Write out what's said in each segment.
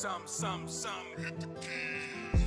Hit the keys.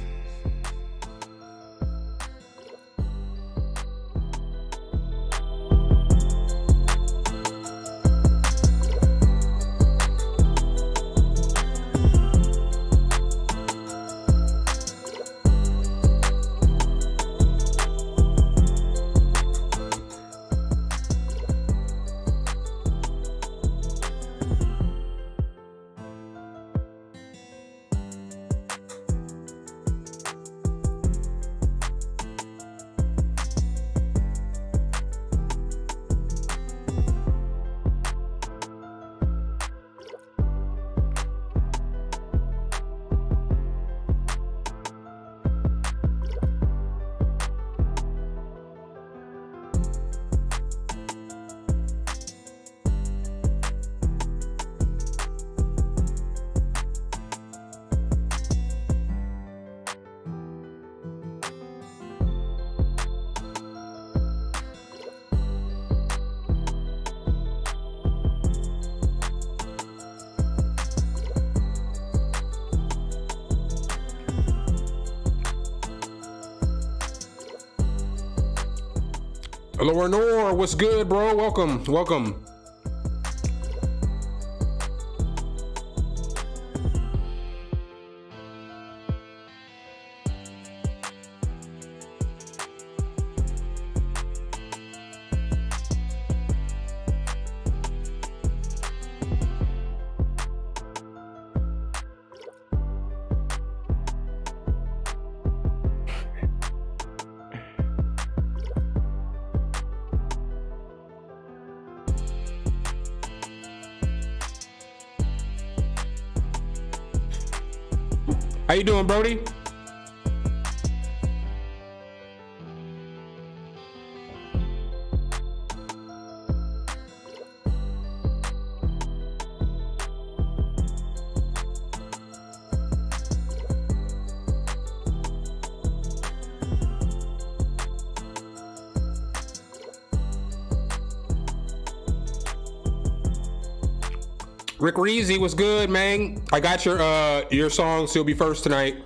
Hello, Nor, what's good, bro? Welcome. How you doing, Brody? Rick Reezy, what's good, man? I got your song, so you'll be first tonight.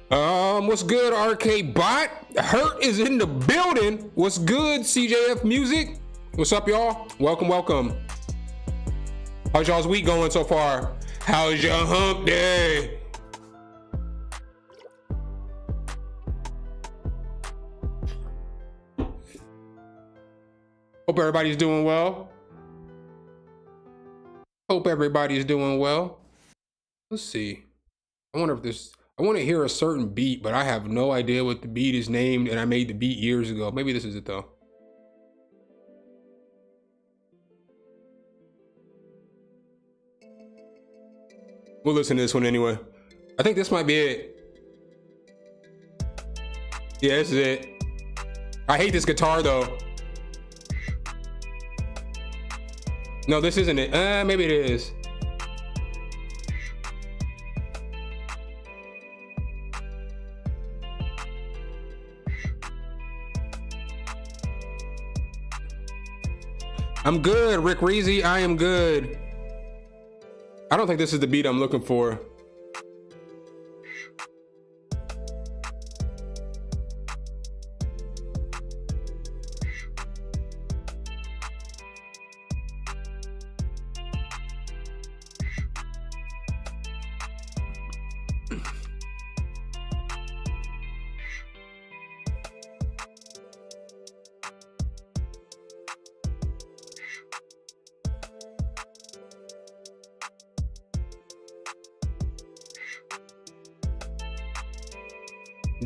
What's good, RK Bot? Hurt is in the building. What's good, CJF Music? What's up, y'all? Welcome. How's y'all's week going so far? How's your hump day? Hope everybody's doing well. Let's see. I want to hear a certain beat, but I have no idea what the beat is named, and I made the beat years ago. Maybe this is it though. We'll listen to this one anyway. I think this might be it. Yeah, this is it. I hate this guitar though. No, this isn't it. Maybe it is. I'm good, Rick Reezy. I am good. I don't think this is the beat I'm looking for.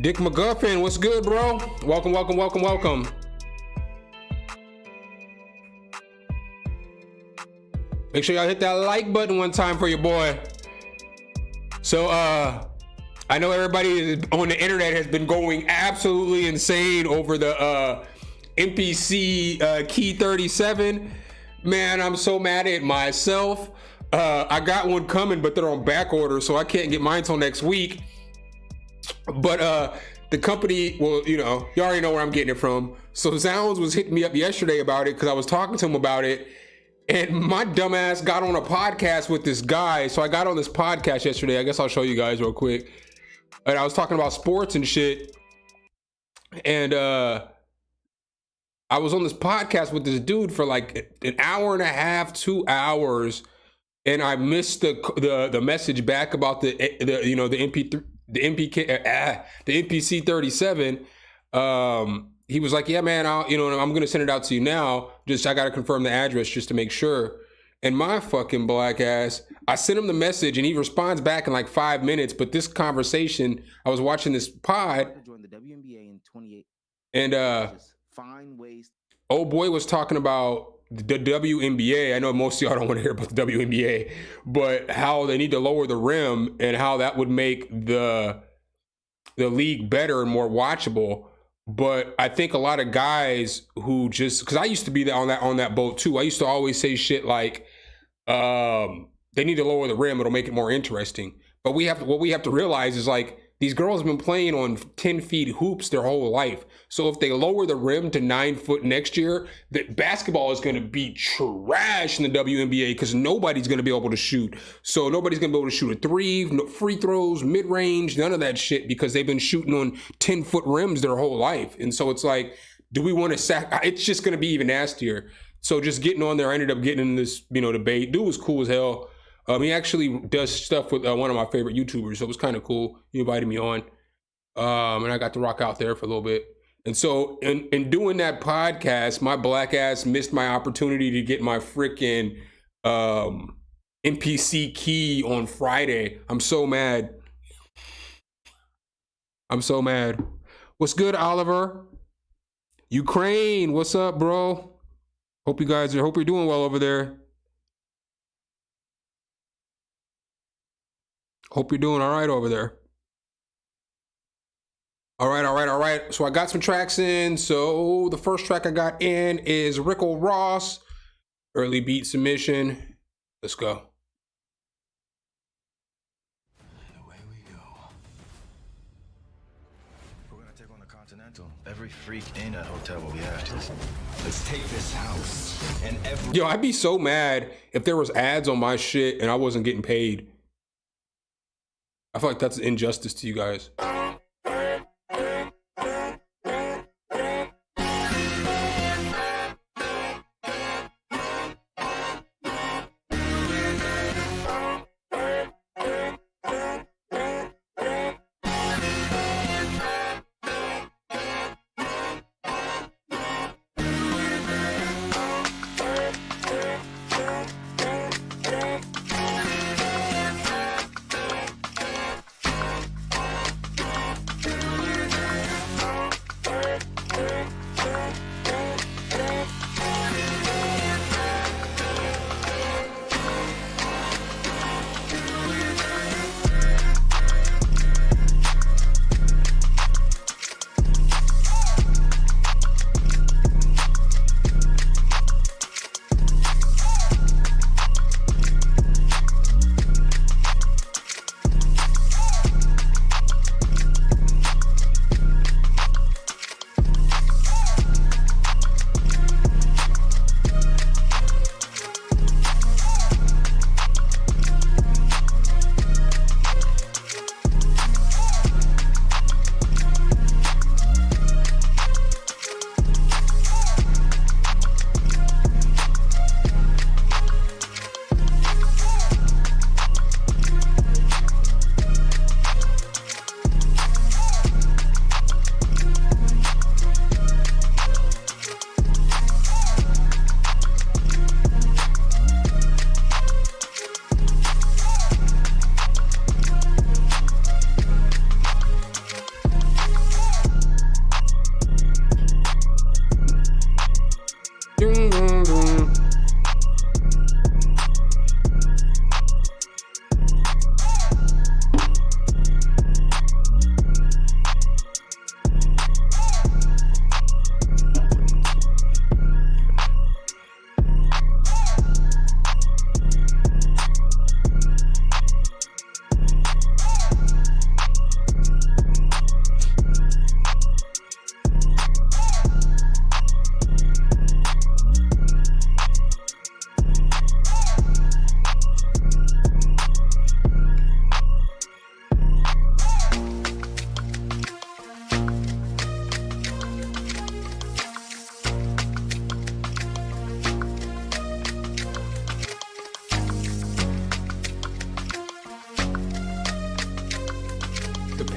Dick McGuffin, what's good, bro? Welcome. Make sure y'all hit that like button one time for your boy. So, I know everybody on the internet has been going absolutely insane over the MPC Key 37. Man, I'm so mad at myself. I got one coming, but they're on back order, so I can't get mine till next week. But the company, well, you know, you already know where I'm getting it from. So Zounds was hitting me up yesterday about it because I was talking to him about it, And my dumbass got on a podcast with this guy. So I got on this podcast yesterday. I guess I'll show you guys real quick. And I was talking about sports and shit. And I was on this podcast with this dude for like an hour and a half, 2 hours. And I missed the message back about the MPC 37. He was like, yeah, man, I'm gonna send it out to you now. Just I gotta confirm the address just to make sure. And my fucking black ass, I sent him the message and he responds back in like 5 minutes. But this conversation, I was watching this pod, and old boy was talking about the WNBA. I know most of y'all don't want to hear about the WNBA, but how they need to lower the rim and how that would make the league better and more watchable. But I think a lot of guys who just, because I used to be on that boat too. I used to always say shit like, they need to lower the rim. It'll make it more interesting. But what we have to realize is like, these girls have been playing on 10 feet hoops their whole life. So if they lower the rim to 9 foot next year, that basketball is going to be trash in the WNBA because nobody's going to be able to shoot. So nobody's going to be able to shoot a three, no free throws, mid-range, none of that shit because they've been shooting on 10-foot rims their whole life. And so it's like, do we want to it's just going to be even nastier. So just getting on there, I ended up getting in this, debate. Dude was cool as hell. He actually does stuff with one of my favorite YouTubers, so it was kind of cool. He invited me on, and I got to rock out there for a little bit. And so in doing that podcast, my black ass missed my opportunity to get my freaking MPC key on Friday. I'm so mad. I'm so mad. What's good, Oliver? Ukraine, what's up, bro? Hope you're doing well over there. Hope you're doing all right over there. All right. So I got some tracks in. So the first track I got in is Rickle Ross, early beat submission. Let's go. Away we go. We're gonna take on the Continental. Every freak in that hotel will be after us. Let's take this house and every. Yo, I'd be so mad if there was ads on my shit and I wasn't getting paid. I feel like that's an injustice to you guys.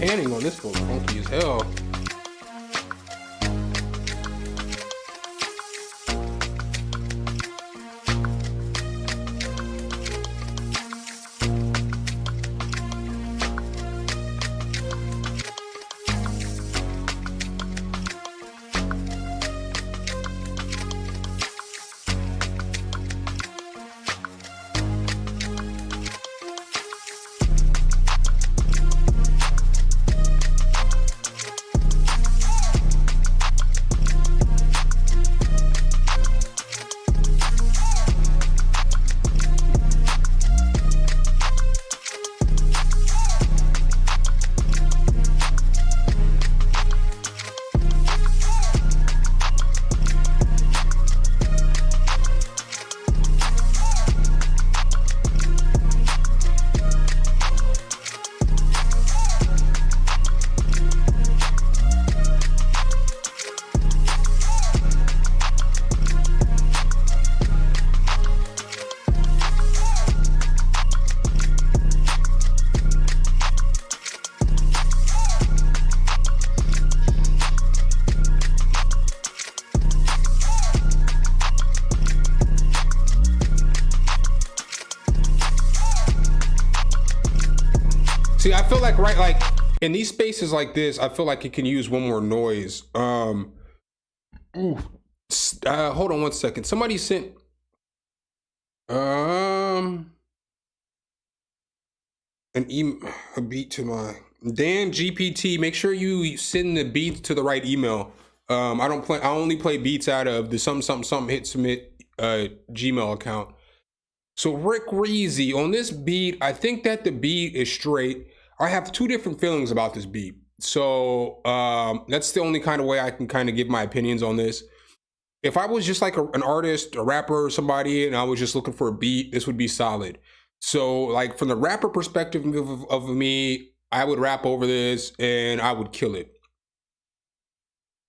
panning on this was funky as hell. See, I feel like like in these spaces like this, I feel like it can use one more noise. Hold on one second. Somebody sent an a beat to my Dan GPT. Make sure you send the beats to the right email. I only play beats out of the SumnSumnSumnHTK Gmail account. So Rick Reezy on this beat, I think that the beat is straight. I have two different feelings about this beat. So that's the only kind of way I can kind of give my opinions on this. If I was just like an artist, a rapper or somebody, and I was just looking for a beat, this would be solid. So like from the rapper perspective of me, I would rap over this and I would kill it.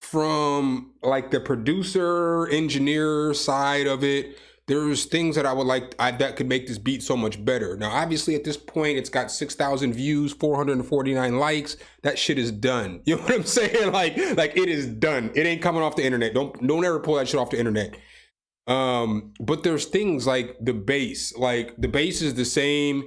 From like the producer, engineer side of it, there's things that I would like that could make this beat so much better. Now, obviously at this point, it's got 6,000 views, 449 likes. That shit is done. You know what I'm saying? Like it is done. It ain't coming off the internet. Don't ever pull that shit off the internet. But there's things like the bass. Like the bass is the same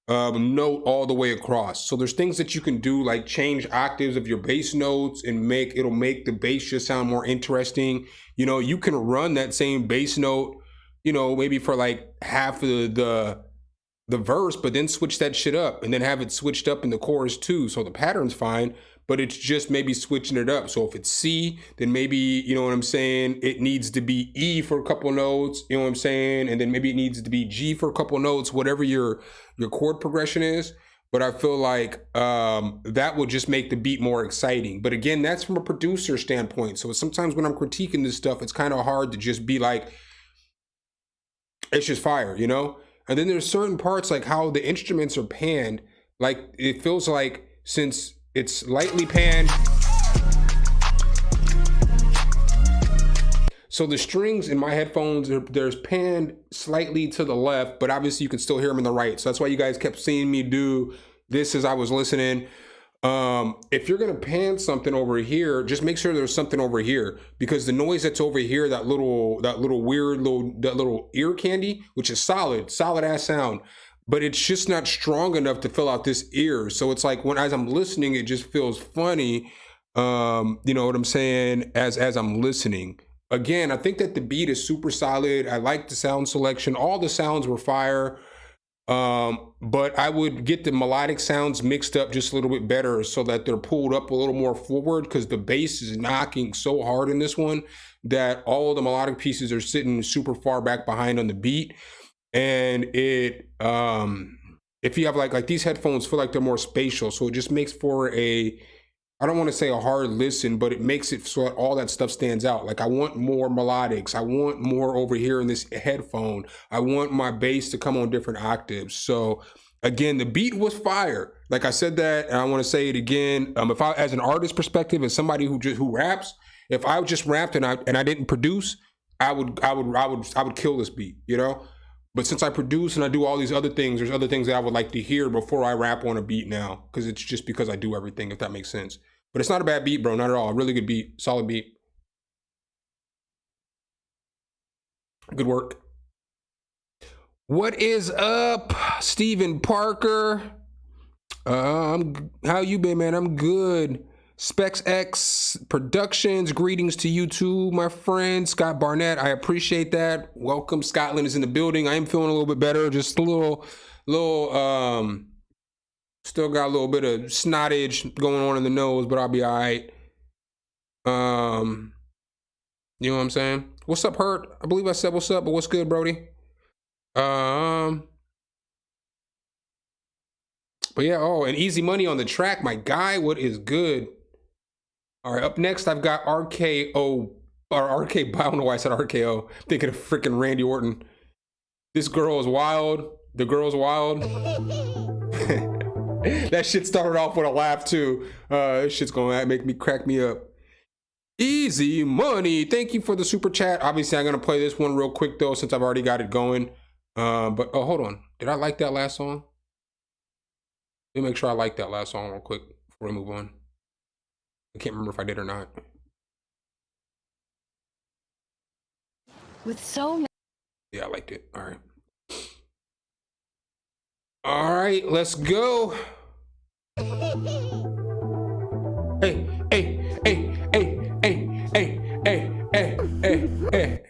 note all the way across. So there's things that you can do, like change octaves of your bass notes and it'll make the bass just sound more interesting. You know, you can run that same bass note, you know, maybe for like half of the verse, but then switch that shit up and then have it switched up in the chorus too. So the pattern's fine, but it's just maybe switching it up. So if it's C, then maybe, you know what I'm saying, it needs to be E for a couple notes, you know what I'm saying? And then maybe it needs to be G for a couple notes, whatever your chord progression is. But I feel like that will just make the beat more exciting. But again, that's from a producer standpoint. So sometimes when I'm critiquing this stuff, it's kind of hard to just be like, it's just fire, you know? And then there's certain parts like how the instruments are panned. Like it feels like since it's lightly panned, so the strings in my headphones, there's panned slightly to the left, but obviously you can still hear them in the right. So that's why you guys kept seeing me do this as I was listening. If you're gonna pan something over here, just make sure there's something over here, because the noise that's over here, that little ear candy, which is solid ass sound, but it's just not strong enough to fill out this ear. So it's like as I'm listening, it just feels funny. You know what I'm saying? As I'm listening. Again, I think that the beat is super solid. I like the sound selection. All the sounds were fire. But I would get the melodic sounds mixed up just a little bit better so that they're pulled up a little more forward, because the bass is knocking so hard in this one that all the melodic pieces are sitting super far back behind on the beat. And it, if you have like these headphones feel like they're more spatial, so it just makes for I don't want to say a hard listen, but it makes it so that all that stuff stands out. Like I want more melodics. I want more over here in this headphone. I want my bass to come on different octaves. So again, the beat was fire. Like I said that, and I want to say it again. If I, as an artist perspective, as somebody who raps, if I just rapped and I didn't produce, I would kill this beat, you know? But since I produce and I do all these other things, there's other things that I would like to hear before I rap on a beat now, because it's just because I do everything, if that makes sense. But it's not a bad beat, bro, not at all. A really good beat, solid beat. Good work. What is up, Steven Parker? How you been, man? I'm good. Specs X Productions, greetings to you too, my friend. Scott Barnett, I appreciate that. Welcome, Scotland is in the building. I am feeling a little bit better, just a little, still got a little bit of snottage going on in the nose, but I'll be all right. You know what I'm saying? What's up, Hurt? I believe I said what's up, but what's good, Brody? But yeah, oh, and Easy Money on the track, my guy, what is good? All right, up next, I've got RKO, or RK, I don't know why I said RKO. I'm thinking of freaking Randy Orton. This girl is wild. The girl's wild. That shit started off with a laugh too. This shit's gonna make me crack me up. Easy Money, thank you for the super chat. Obviously, I'm gonna play this one real quick though, since I've already got it going. But oh, hold on. Did I like that last song? Let me make sure I like that last song real quick before we move on. I can't remember if I did or not. With so many. Yeah, I liked it. All right. All right, let's go. Hey, hey, hey, hey, hey, hey, hey, hey, hey, hey.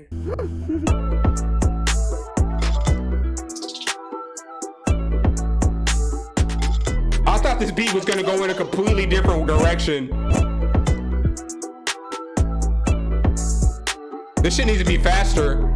I thought this beat was gonna go in a completely different direction. This shit needs to be faster.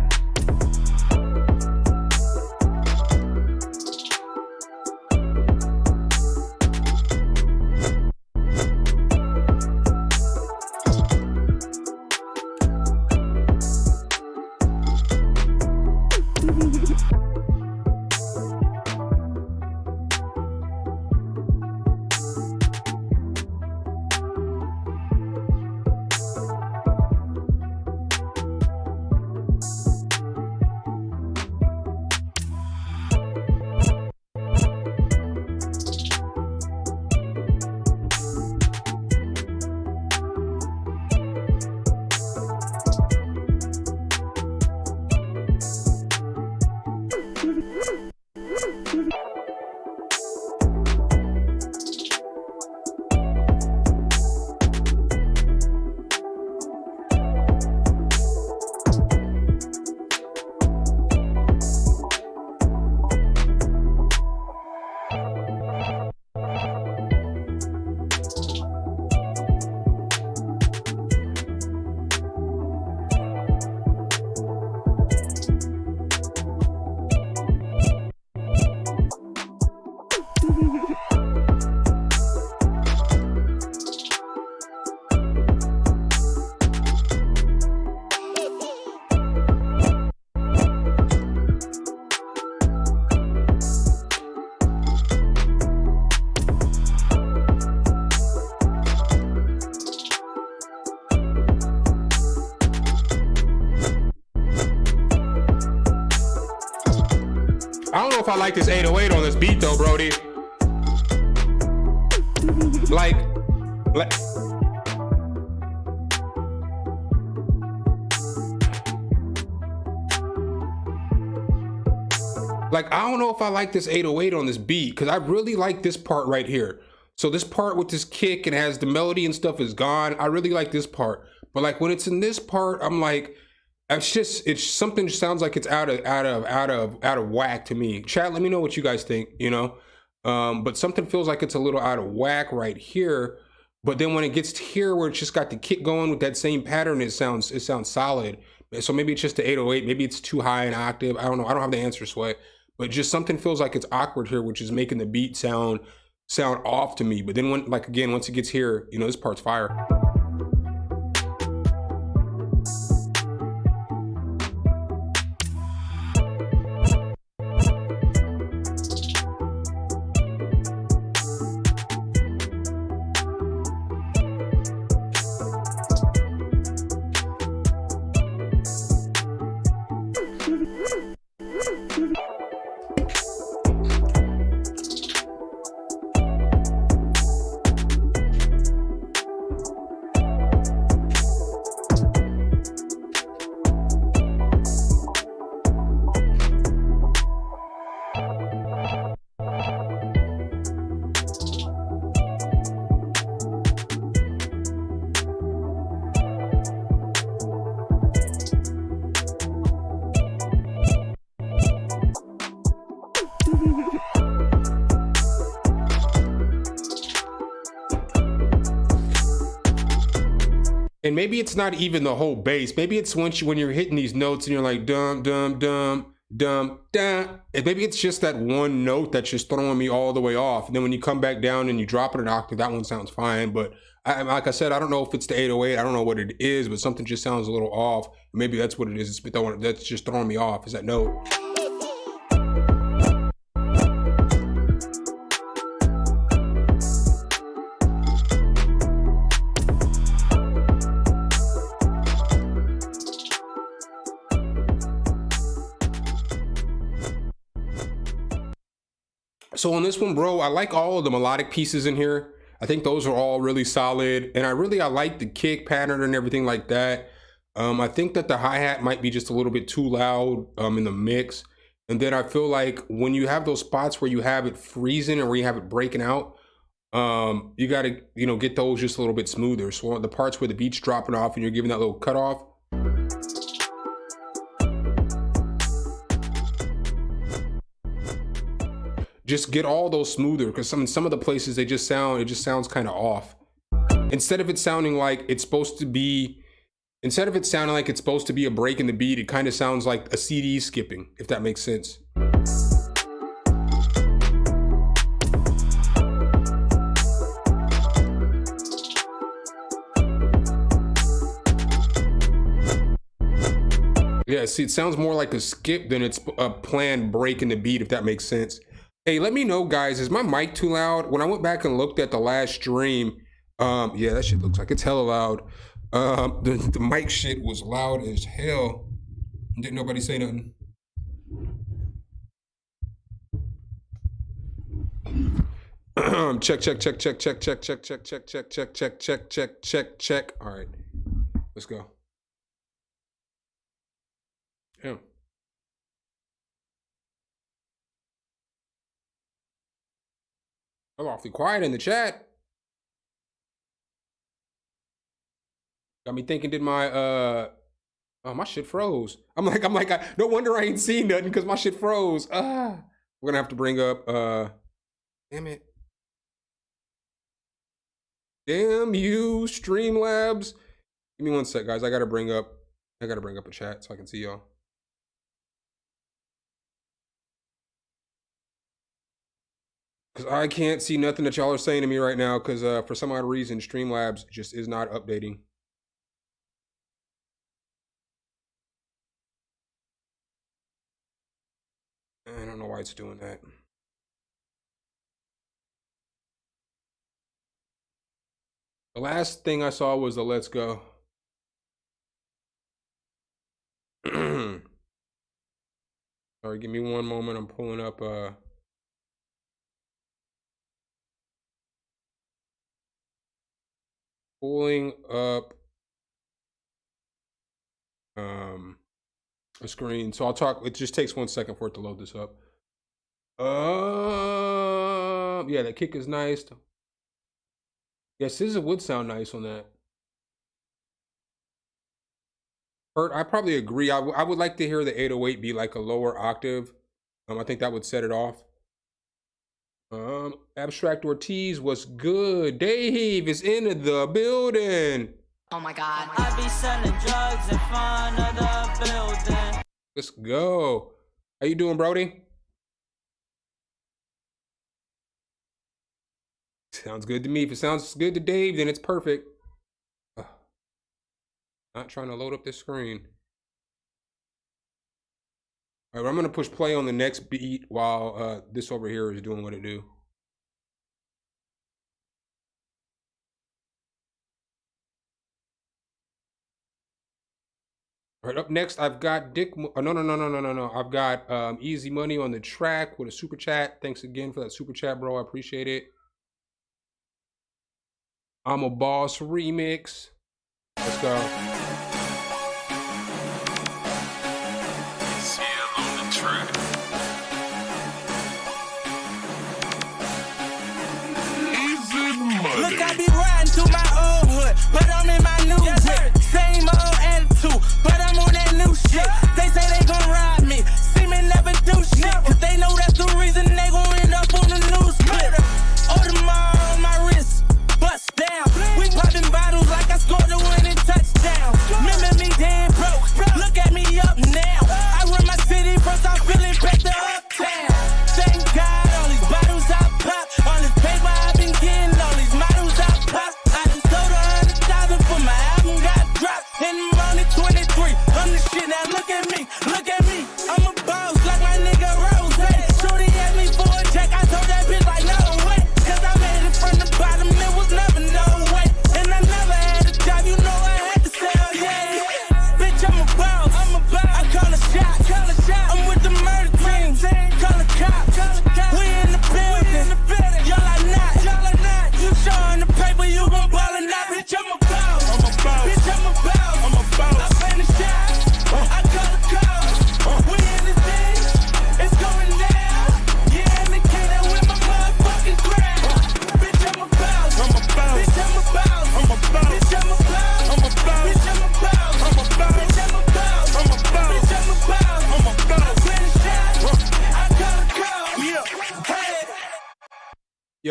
I don't know if I like this 808 on this beat though, Brody. Like I don't know if I like this 808 on this beat, because I really like this part right here. So this part with this kick and has the melody and stuff is gone. I really like this part. But like when it's in this part, I'm like, it's something sounds like it's out of whack to me. Chat, let me know what you guys think, you know. But something feels like it's a little out of whack right here. But then when it gets to here where it's just got the kick going with that same pattern, it sounds solid. So maybe it's just the 808, maybe it's too high an octave. I don't know. I don't have the answer, Sweat. But just something feels like it's awkward here, which is making the beat sound off to me. But then when, like, again, once it gets here, you know, this part's fire. And maybe it's not even the whole bass. Maybe it's when you're hitting these notes and you're like dum dum dum dum dum. And maybe it's just that one note that's just throwing me all the way off. And then when you come back down and you drop it an octave, that one sounds fine. But like I said, I don't know if it's the 808. I don't know what it is, but something just sounds a little off. Maybe that's what it is. That's just throwing me off, is that note. So on this one, bro, I like all of the melodic pieces in here. I think those are all really solid. And I like the kick pattern and everything like that. I think that the hi-hat might be just a little bit too loud in the mix. And then I feel like when you have those spots where you have it freezing and where you have it breaking out, you got to, get those just a little bit smoother. So the parts where the beat's dropping off and you're giving that little cutoff, just get all those smoother, because some of the places it just sounds kind of off. Instead of it sounding like it's supposed to be a break in the beat, it kind of sounds like a CD skipping, if that makes sense. Yeah, see, it sounds more like a skip than it's a planned break in the beat, if that makes sense. Hey, let me know, guys, is my mic too loud? When I went back and looked at the last stream, yeah, that shit looks like it's hella loud. The mic shit was loud as hell. Didn't nobody say nothing. Check. All right, let's go. Yeah. I'm awfully quiet in the chat. Got me thinking, did my oh, my shit froze. I'm like, no wonder I ain't seen nothing, because my shit froze. We're gonna have to bring up damn it. Damn you, Streamlabs. Give me one sec, guys. I gotta bring up a chat so I can see y'all. Because I can't see nothing that y'all are saying to me right now, because for some odd reason, Streamlabs just is not updating. I don't know why it's doing that. The last thing I saw was the let's go. Sorry, give me one moment. I'm pulling up a screen. So I'll talk, it just takes 1 second for it to load this up. Yeah, the kick is nice. Yeah, SZA would sound nice on that. Hurt, I probably agree. I would like to hear the 808 be like a lower octave. I think that would set it off. Abstract Ortiz, what's good? Dave is in the building. Oh my God. I be selling drugs in front of the building. Let's go. How you doing, Brody? Sounds good to me. If it sounds good to Dave, then it's perfect. Not trying to load up this screen. All right, I'm gonna push play on the next beat while this over here is doing what it do. All right, up next, I've got Dick. Oh, no. I've got Easy Money on the track with a super chat. Thanks again for that super chat, bro. I appreciate it. I'm a Boss remix. Let's go. Look, I be riding to my old hood, but I'm in my new whip. Same old attitude, but I'm on that new shit. They say they gon' ride me, see me never do shit. Cause they know that's the reason they gon' end up on the news clip. Audemars on my wrist, bust down. We popping bottles like I scored a winning touchdown.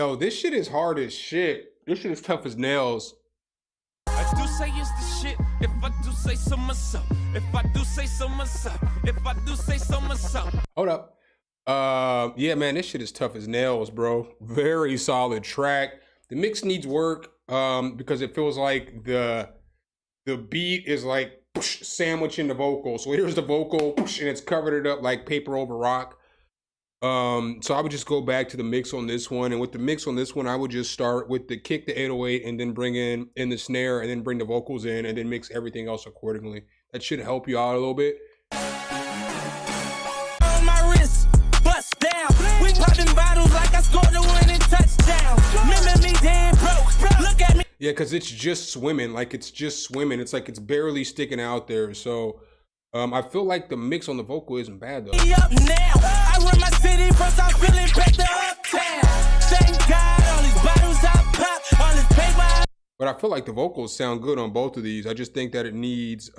Yo, this shit is hard as shit. This shit is tough as nails. I do say it's the shit. If I do say so myself. If I do say so myself. If I do say so myself. Hold up. Yeah, man, this shit is tough as nails, bro. Very solid track. The mix needs work because it feels like the beat is like sandwiching the vocal. So here's the vocal and it's covered it up like paper over rock. So I would just go back to the mix on this one, and with the mix on this one, I would just start with the kick, the 808, and then bring in the snare, and then bring the vocals in, and then mix everything else accordingly. That should help you out a little bit. On my wrist, bust down. We popping bottles like I scored a winning touchdown. Remember me dead broke. Look at me. Yeah, because it's just swimming. Like, it's just swimming. It's like it's barely sticking out there. So I feel like the mix on the vocal isn't bad, though. Up now. I run my city first, I'm feeling back to uptown. Thank God, all these bottles I pop, all this paper. But I feel like the vocals sound good on both of these. I just think that it needs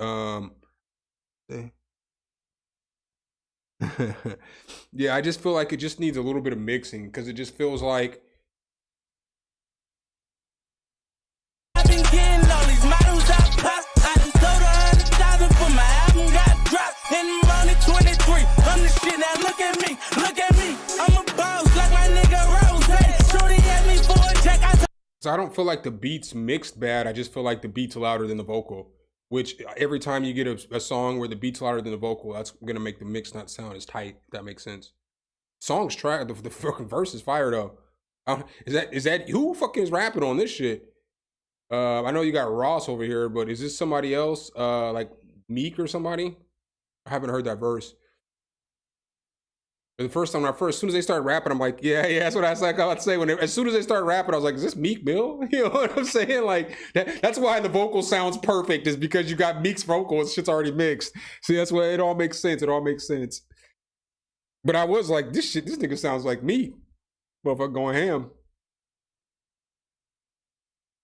yeah, I just feel like it just needs a little bit of mixing, because it just feels like I've been getting all these models I pop. I done sold 100,000 for my album got dropped. And I'm only 23. I'm the shit, now look at me, look at me. I'm a boss like my nigga Rose. Shorty had me for a check. so I don't feel like the beat's mixed bad. I just feel like the beat's louder than the vocal, which every time you get a song where the beat's louder than the vocal, that's going to make the mix not sound as tight, if that makes sense. Song's track, the fucking verse is fire, though. Is that who fucking is rapping on this shit? I know you got Ross over here, but is this somebody else? Like Meek or somebody? I haven't heard that verse. But the first time, as soon as they started rapping, I'm like, yeah, that's what I was like about to say. As soon as they started rapping, I was like, is this Meek Mill? You know what I'm saying? Like, that's why the vocal sounds perfect, is because you got Meek's vocals. Shit's already mixed. See, that's why it all makes sense. It all makes sense. But I was like, this nigga sounds like Meek. Motherfucker going ham.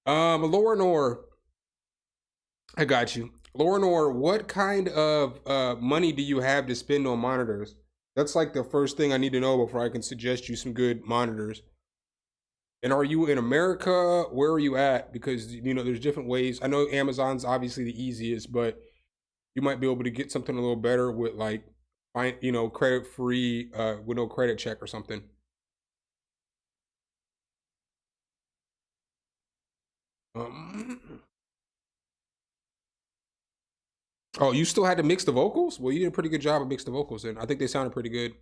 Laura Nor, I got you. Laura Nor, what kind of money do you have to spend on monitors? That's like the first thing I need to know before I can suggest you some good monitors. And are you in America? Where are you at? Because, you know, there's different ways. I know Amazon's obviously the easiest, but you might be able to get something a little better with, like, you know, credit free, with no credit check or something. Oh, you still had to mix the vocals? Well, you did a pretty good job of mixing the vocals, and I think they sounded pretty good.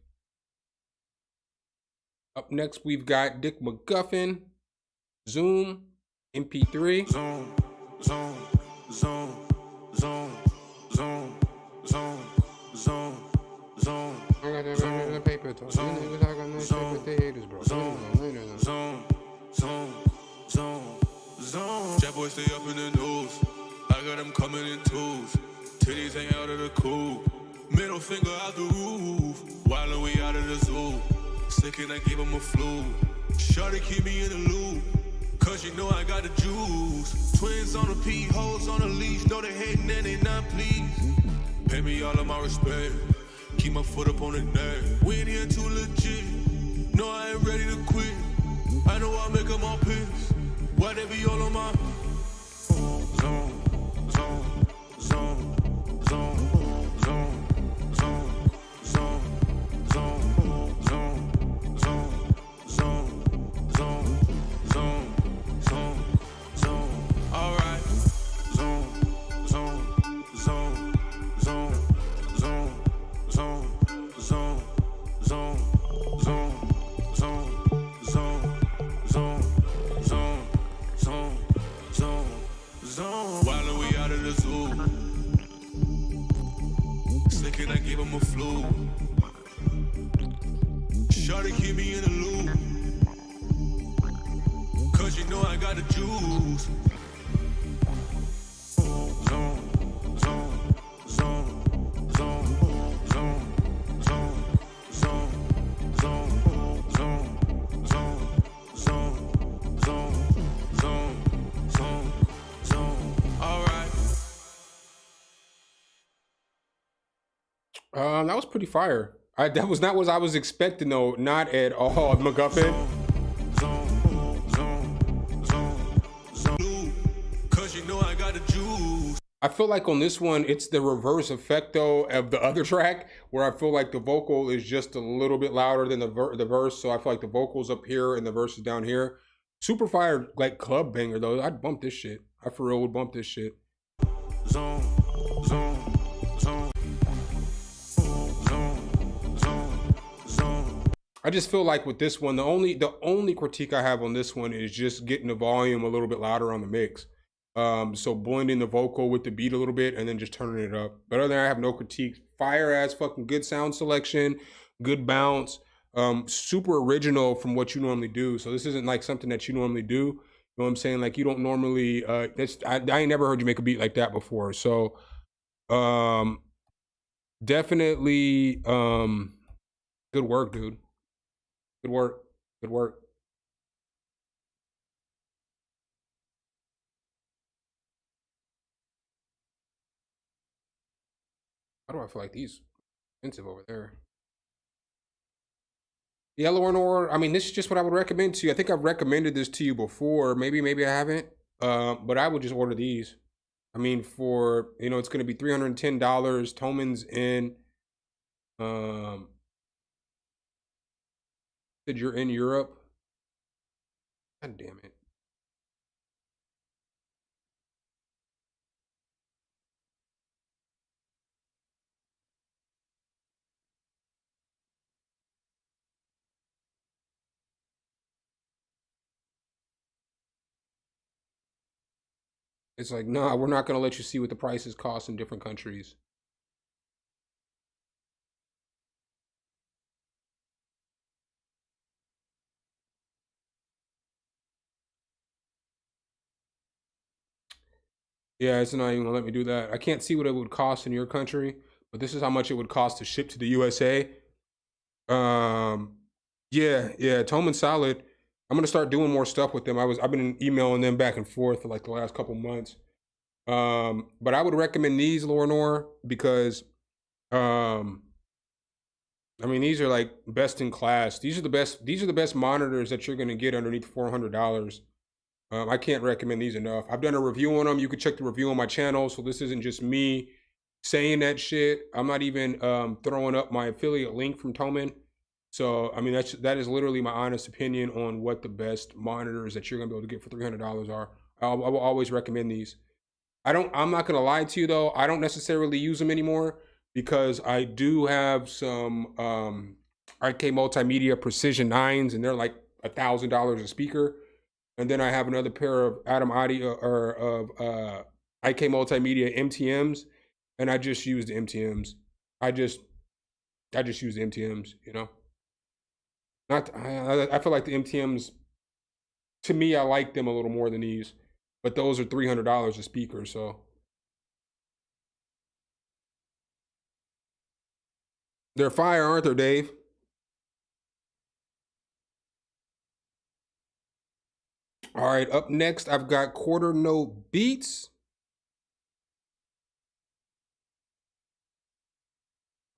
Up next, we've got Dick McGuffin, Zoom, MP3. Zoom, zoom, zoom, zoom, zoom, zoom, zoom, zoom. I got that paper talk. Zoom, zoom. That boy stay up in the news. I got them coming in twos. Titties hang out of the coop. Middle finger out the roof. While we out of the zoo. Sick and I gave him a flu. Shorty keep me in the loop. Cause you know I got the juice. Twins on the P, hoes on the leash. Know they hating and they not pleased. Pay me all of my respect. Keep my foot up on the neck. We ain't here too legit. No, I ain't ready to quit. I know I'll make them all pissed. Why they be all on my zone, zone, zone, zone, zone, zone, zone, zone, zone, zone, zone, zone, zone, zone. All right. Zone, zone, zone, zone, zone, zone, zone, zone, zone, zone, zone, zone, zone. While we out of the zoo. Sick and I gave him a flu. Shorty keep me in the loop. Cause you know I got the juice. Zone, zone, zone, zone, zone, zone, zone, zone, zone, zone, zone, zone, zone, zone. All right. That was pretty fire. That was not what I was expecting, though. Not at all, McGuffin. Zone, she know I got the juice. I feel like on this one, it's the reverse effect though of the other track, where I feel like the vocal is just a little bit louder than the verse. So I feel like the vocal's up here and the verse is down here. Super fire, like club banger though. I'd bump this shit. I for real would bump this shit. Zone, zone, zone, zone, zone, zone. I just feel like with this one, the only critique I have on this one is just getting the volume a little bit louder on the mix. So blending the vocal with the beat a little bit and then just turning it up. But other than that, I have no critique. Fire ass fucking good sound selection, good bounce, super original from what you normally do. So this isn't like something that you normally do. You know what I'm saying? Like you don't normally, I ain't never heard you make a beat like that before. So definitely good work, dude. Good work. Good work. How do I feel like these expensive over there? Yellow or I mean, this is just what I would recommend to you. I think I've recommended this to you before. Maybe I haven't. But I would just order these. I mean, for, you know, it's going to be $310. Thoman's in. Said you're in Europe. God damn it. It's like, no, we're not going to let you see what the prices cost in different countries. Yeah, it's not even gonna let me do that. I can't see what it would cost in your country, but this is how much it would cost to ship to the USA. Yeah, Thoman's solid. I'm gonna start doing more stuff with them. I've been emailing them back and forth for like the last couple months. But I would recommend these, Lorinor, because I mean, these are like best in class. These are the best monitors that you're gonna get underneath $400. I can't recommend these enough. I've done a review on them. You can check the review on my channel. So this isn't just me saying that shit. I'm not even throwing up my affiliate link from Thoman. So, I mean, that is literally my honest opinion on what the best monitors that you're going to be able to get for $300 are. I will always recommend these. I'm not going to lie to you though. I don't necessarily use them anymore because I do have some RK Multimedia Precision 9s and they're like $1,000 a speaker. And then I have another pair of Atom Audio or of IK Multimedia MTMs, and I just use the MTMs. I just use the MTMs, you know. I feel like the MTMs, to me, I like them a little more than these, but those are $300 a speaker, so. They're fire, aren't they, Dave? All right, up next, I've got quarter note beats.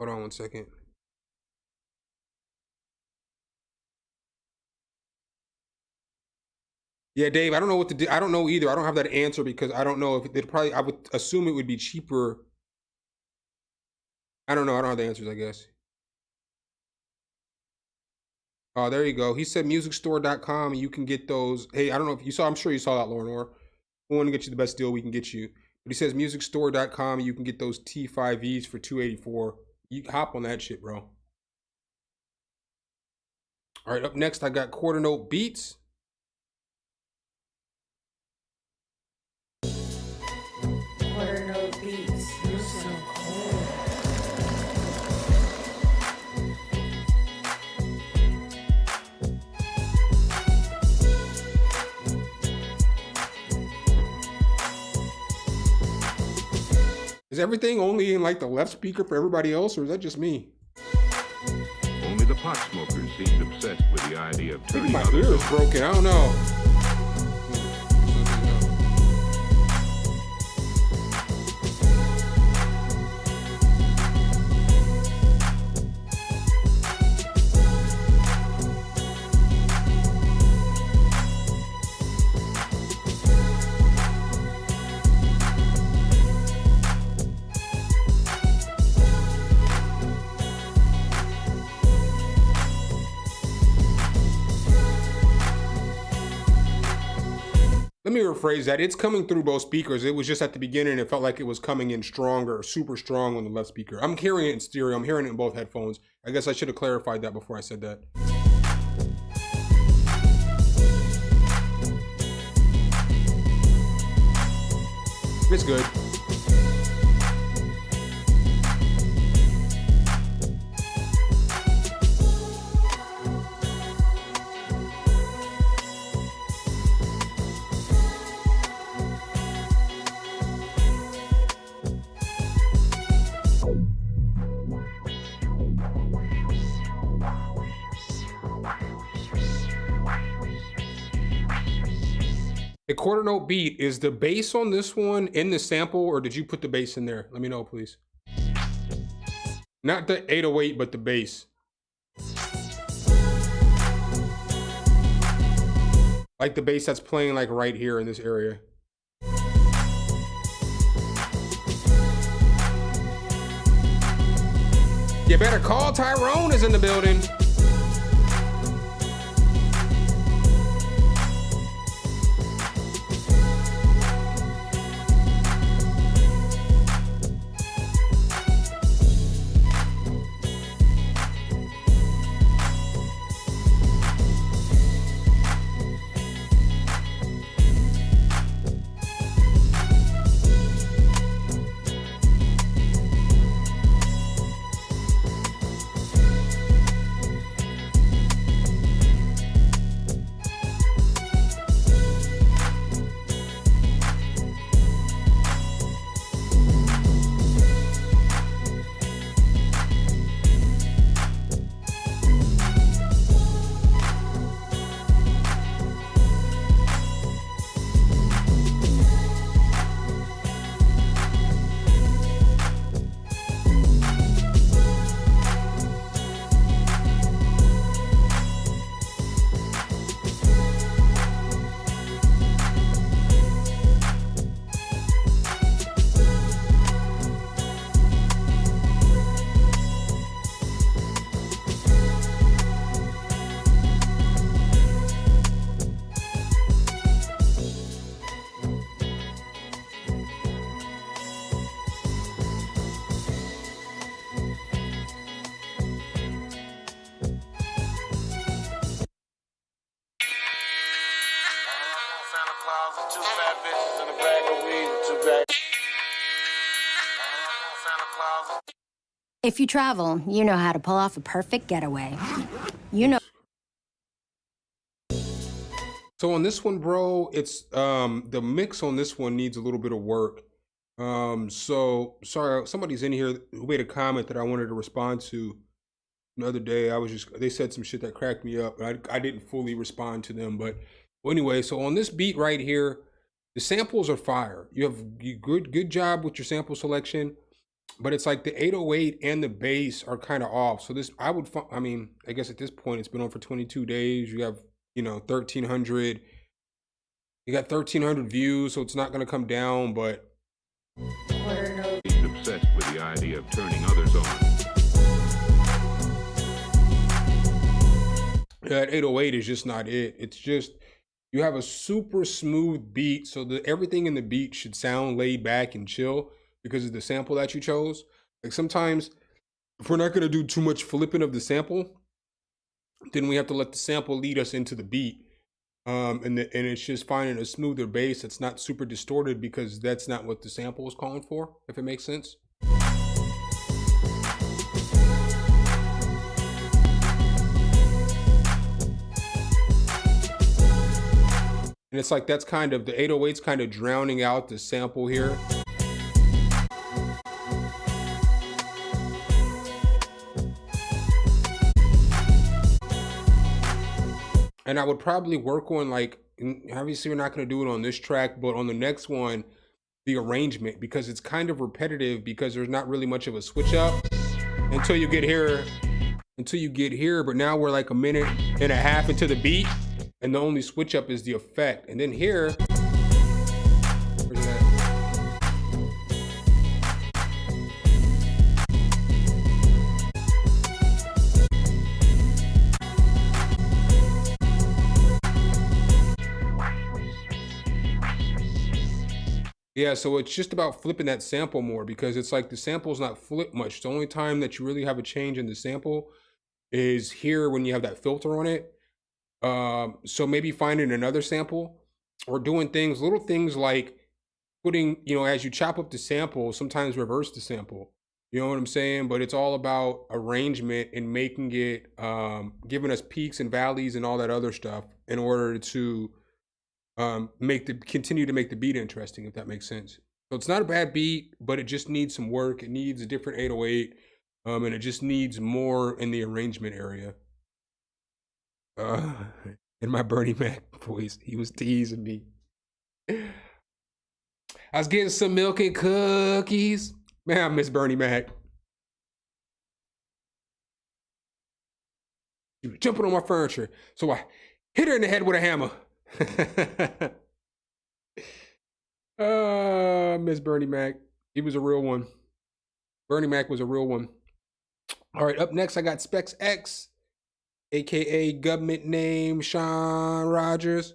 Hold on one second. Yeah, Dave, I don't know what to do. I don't know either. I don't have that answer because I don't know if they'd probably, I would assume it would be cheaper. I don't know. I don't have the answers, I guess. Oh, there you go. He said musicstore.com and you can get those. Hey, I don't know if you saw, I'm sure you saw that, Lorinor. We want to get you the best deal we can get you. But he says musicstore.com and you can get those T5Es for $284. You hop on that shit, bro. All right, up next, I got quarter note beats. Quarter note beats. You're so cold. Is everything only in like the left speaker for everybody else, or is that just me? Only the pot smokers seemed obsessed with the idea of I think turning my others ear is on. broken. I don't know. rephrase that. It's coming through both speakers. It was just at the beginning, it felt like it was coming in stronger, super strong on the left speaker. I'm hearing it in stereo. I'm hearing it in both headphones. I guess I should have clarified that before I said that. It's good. A quarter note beat. Is the bass on this one in the sample, or did you put the bass in there? Let me know, please. Not the 808, but the bass. Like the bass that's playing like right here in this area. You better call Tyrone is in the building. If you travel, you know how to pull off a perfect getaway. You know. So on this one, bro, it's the mix on this one needs a little bit of work. So sorry, somebody's in here who made a comment that I wanted to respond to the other day. They said some shit that cracked me up. I didn't fully respond to them, but well, anyway, so on this beat right here, the samples are fire. You have good job with your sample selection, but it's like the 808 and the bass are kind of off. So this, I mean, I guess at this point it's been on for 22 days. You have, 1,300. You got 1,300 views, so it's not going to come down, but. He's obsessed with the idea of turning others on. That 808 is just not it. It's just, you have a super smooth beat, so everything in the beat should sound laid back and chill because of the sample that you chose. Like sometimes, if we're not going to do too much flipping of the sample, then we have to let the sample lead us into the beat. And it's just finding a smoother bass that's not super distorted because that's not what the sample is calling for, if it makes sense. And it's like that's kind of, the 808's kind of drowning out the sample here. And I would probably work on, like, obviously we're not going to do it on this track, but on the next one, the arrangement, because it's kind of repetitive because there's not really much of a switch up until you get here. But now we're like a minute and a half into the beat, and the only switch up is the effect. And then here, where's that? Yeah, so it's just about flipping that sample more because it's like the sample's not flipped much. The only time that you really have a change in the sample is here when you have that filter on it. So maybe finding another sample or doing things, little things like putting, you know, as you chop up the sample, sometimes reverse the sample. You know what I'm saying? But it's all about arrangement and making it, giving us peaks and valleys and all that other stuff in order to continue to make the beat interesting, if that makes sense. So it's not a bad beat, but it just needs some work. It needs a different 808, and it just needs more in the arrangement area. In my Bernie Mac voice, he was teasing me. I was getting some milk and cookies. Man, I miss Bernie Mac. She was jumping on my furniture, so I hit her in the head with a hammer. Miss Bernie Mac. He was a real one. Bernie Mac was a real one. All right, up next, I got Specs X, aka government name Sean Rogers.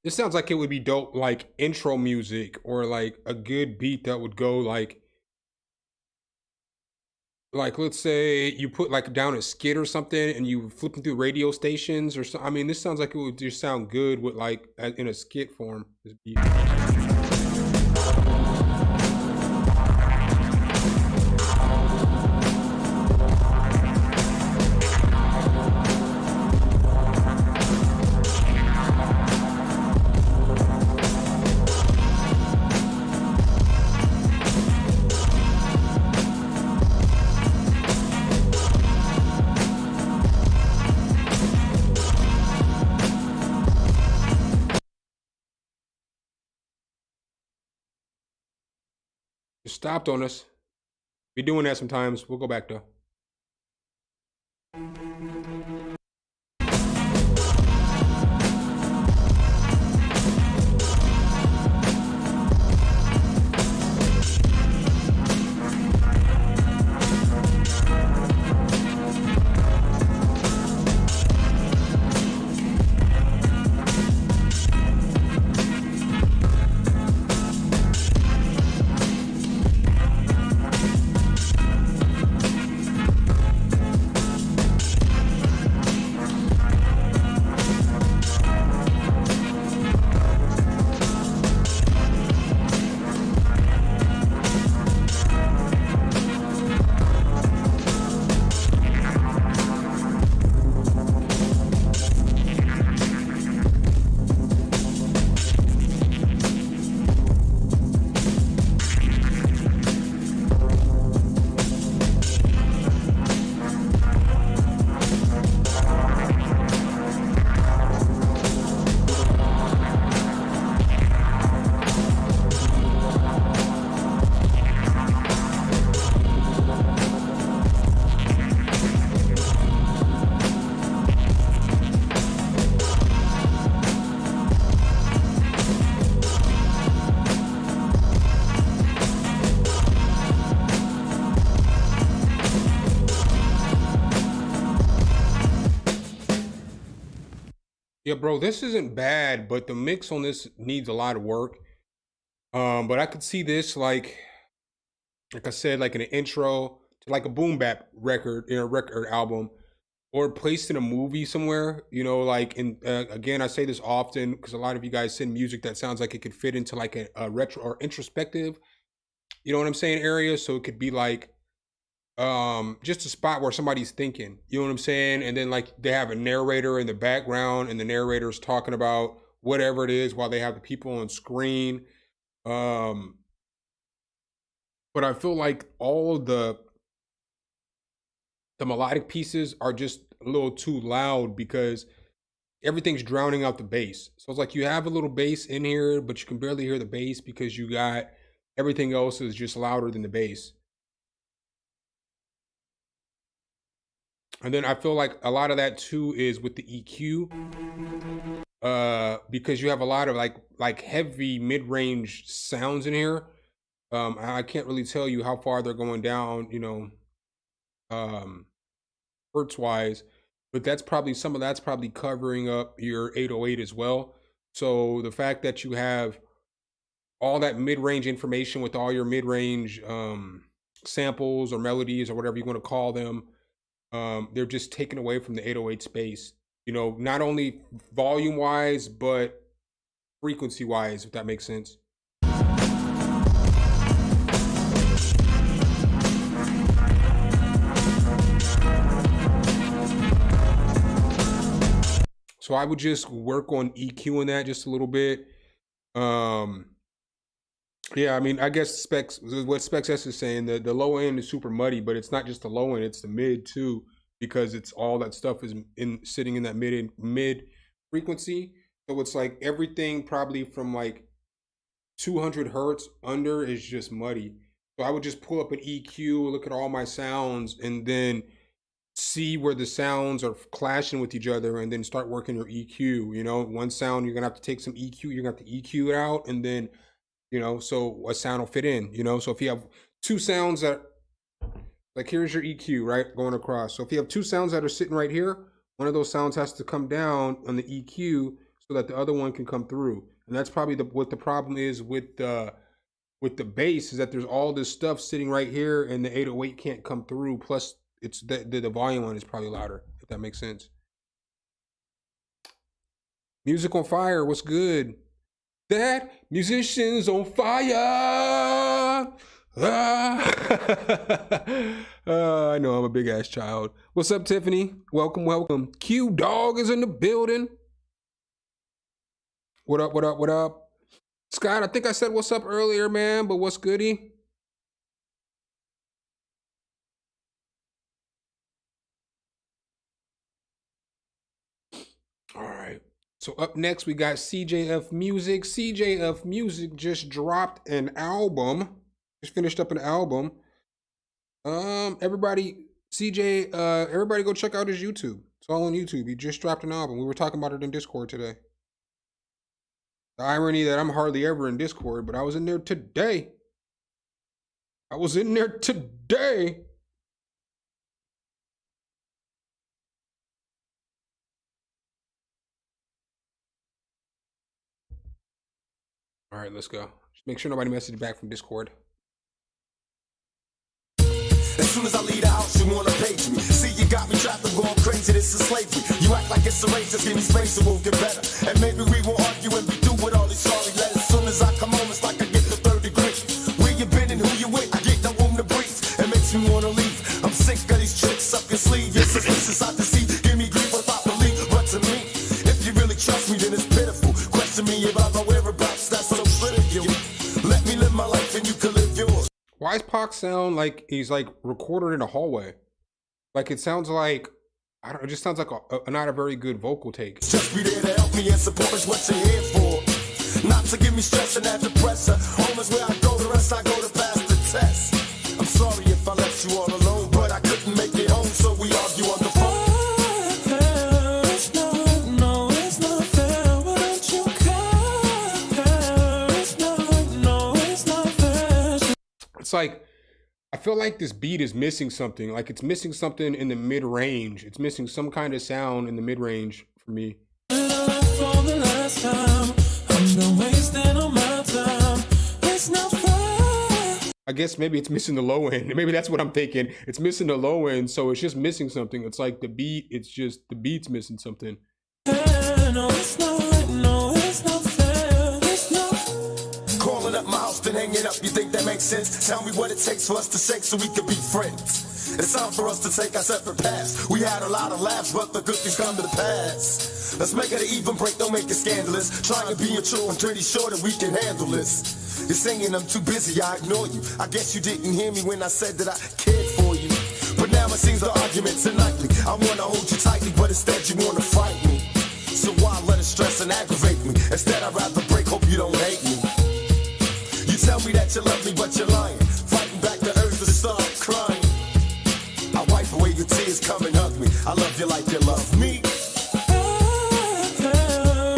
This sounds like it would be dope, like intro music or like a good beat that would go like let's say you put like down a skit or something and you flipping through radio stations or something. I mean, this sounds like it would just sound good with like in a skit form. This beat. Just stopped on us. Be doing that sometimes. We'll go back though. Yeah, bro, this isn't bad, but the mix on this needs a lot of work. But I could see this like I said, like in an intro to like a boom bap record, in a record album. or placed in a movie somewhere, you know, like in, again, I say this often because a lot of you guys send music that sounds like it could fit into like a retro or introspective, you know what I'm saying, area. So it could be like, just a spot where somebody's thinking, you know what I'm saying? And then like they have a narrator in the background and the narrator's talking about whatever it is while they have the people on screen. But I feel like all of the melodic pieces are just a little too loud because everything's drowning out the bass. So it's like you have a little bass in here, but you can barely hear the bass because you got everything else is just louder than the bass. And then I feel like a lot of that too is with the EQ, because you have a lot of like heavy mid-range sounds in here. I can't really tell you how far they're going down, you know, hertz wise, but that's probably some of that's probably covering up your 808 as well. So the fact that you have all that mid-range information with all your mid-range samples or melodies or whatever you want to call them, they're just taken away from the 808 space, you know, not only volume wise, but frequency wise, if that makes sense. So I would just work on EQing that just a little bit. Yeah, I mean, I guess specs, what Specs S is saying, the low end is super muddy, but it's not just the low end, it's the mid too, because it's all that stuff is sitting in that mid frequency. So it's like everything probably from like 200 hertz under is just muddy. So I would just pull up an EQ, look at all my sounds, and then see where the sounds are clashing with each other, and then start working your EQ. You know, one sound you're gonna have to take some EQ, you're gonna have to EQ it out, and then, you know, so a sound will fit in, you know. So if you have two sounds that, like here's your EQ, right, going across. So if you have two sounds that are sitting right here, one of those sounds has to come down on the EQ so that the other one can come through. And that's probably what the problem is with the bass, is that there's all this stuff sitting right here and the 808 can't come through. Plus it's the volume on is probably louder, if that makes sense. Music on Fire, what's good? That musician's on fire. I know I'm a big ass child. What's up, Tiffany? Welcome, welcome. Q Dog is in the building. What up, what up, what up? Scott, I think I said what's up earlier, man, but what's goody? All right. So up next, we got CJF Music. CJF Music just dropped an album. Just finished up an album. Everybody go check out his YouTube. It's all on YouTube. He just dropped an album. We were talking about it in Discord today. The irony that I'm hardly ever in Discord, but I was in there today. All right, let's go. Just make sure nobody messages back from Discord. As soon as I leave the house, you wanna page me. See, you got me trapped and going crazy, this is slavery. You act like it's a race, just give me space and we'll get better. And maybe we won't argue and be through with all these sorry letters. As soon as I come home, it's like I get the third degree. Where you been and who you with, I get no room to breathe. It makes me wanna leave. I'm sick of these tricks up your sleeve. Your suspicions I deceive, give me grief without belief. But to me, if you really trust me, then it's pitiful. Question me about my whereabouts, that's so trivial. Let me live my life and you can live yours. Why does Pac sound like he's like recorded in a hallway? Like it sounds like, I don't know, it just sounds like not a very good vocal take. Just be there to help me and support is what you're here for. Not to give me stress and add the pressure. Home is where I go, the rest I go to pass the test. I'm sorry if I left you all alone, but I couldn't make it home, so we argue on the phone. It's like, I feel like this beat is missing something. Like it's missing something in the mid-range. It's missing some kind of sound in the mid-range for me. Like I guess maybe it's missing the low end. Maybe that's what I'm thinking. It's missing the low end, so it's just missing something. It's like the beat, it's just the beat's missing something. No, it's not right, no, it's not fair, it's not. Calling up my house, then hanging up, you think that makes sense? Tell me what it takes for us to shake so we can be friends. It's time for us to take our separate paths. We had a lot of laughs, but the good things come to the past. Let's make it an even break, don't make it scandalous. Trying to be a true, I'm pretty sure that we can handle this. You're saying I'm too busy, I ignore you. I guess you didn't hear me when I said that I cared for you. But now it seems the argument's unlikely. I wanna hold you tightly, but instead you wanna fight me. So why let it stress and aggravate me? Instead I'd rather break, hope you don't hate me. You tell me that you love me, but you're lying. Fighting back the urge to start crying. I wipe away your tears, come and hug me. I love you like you love me.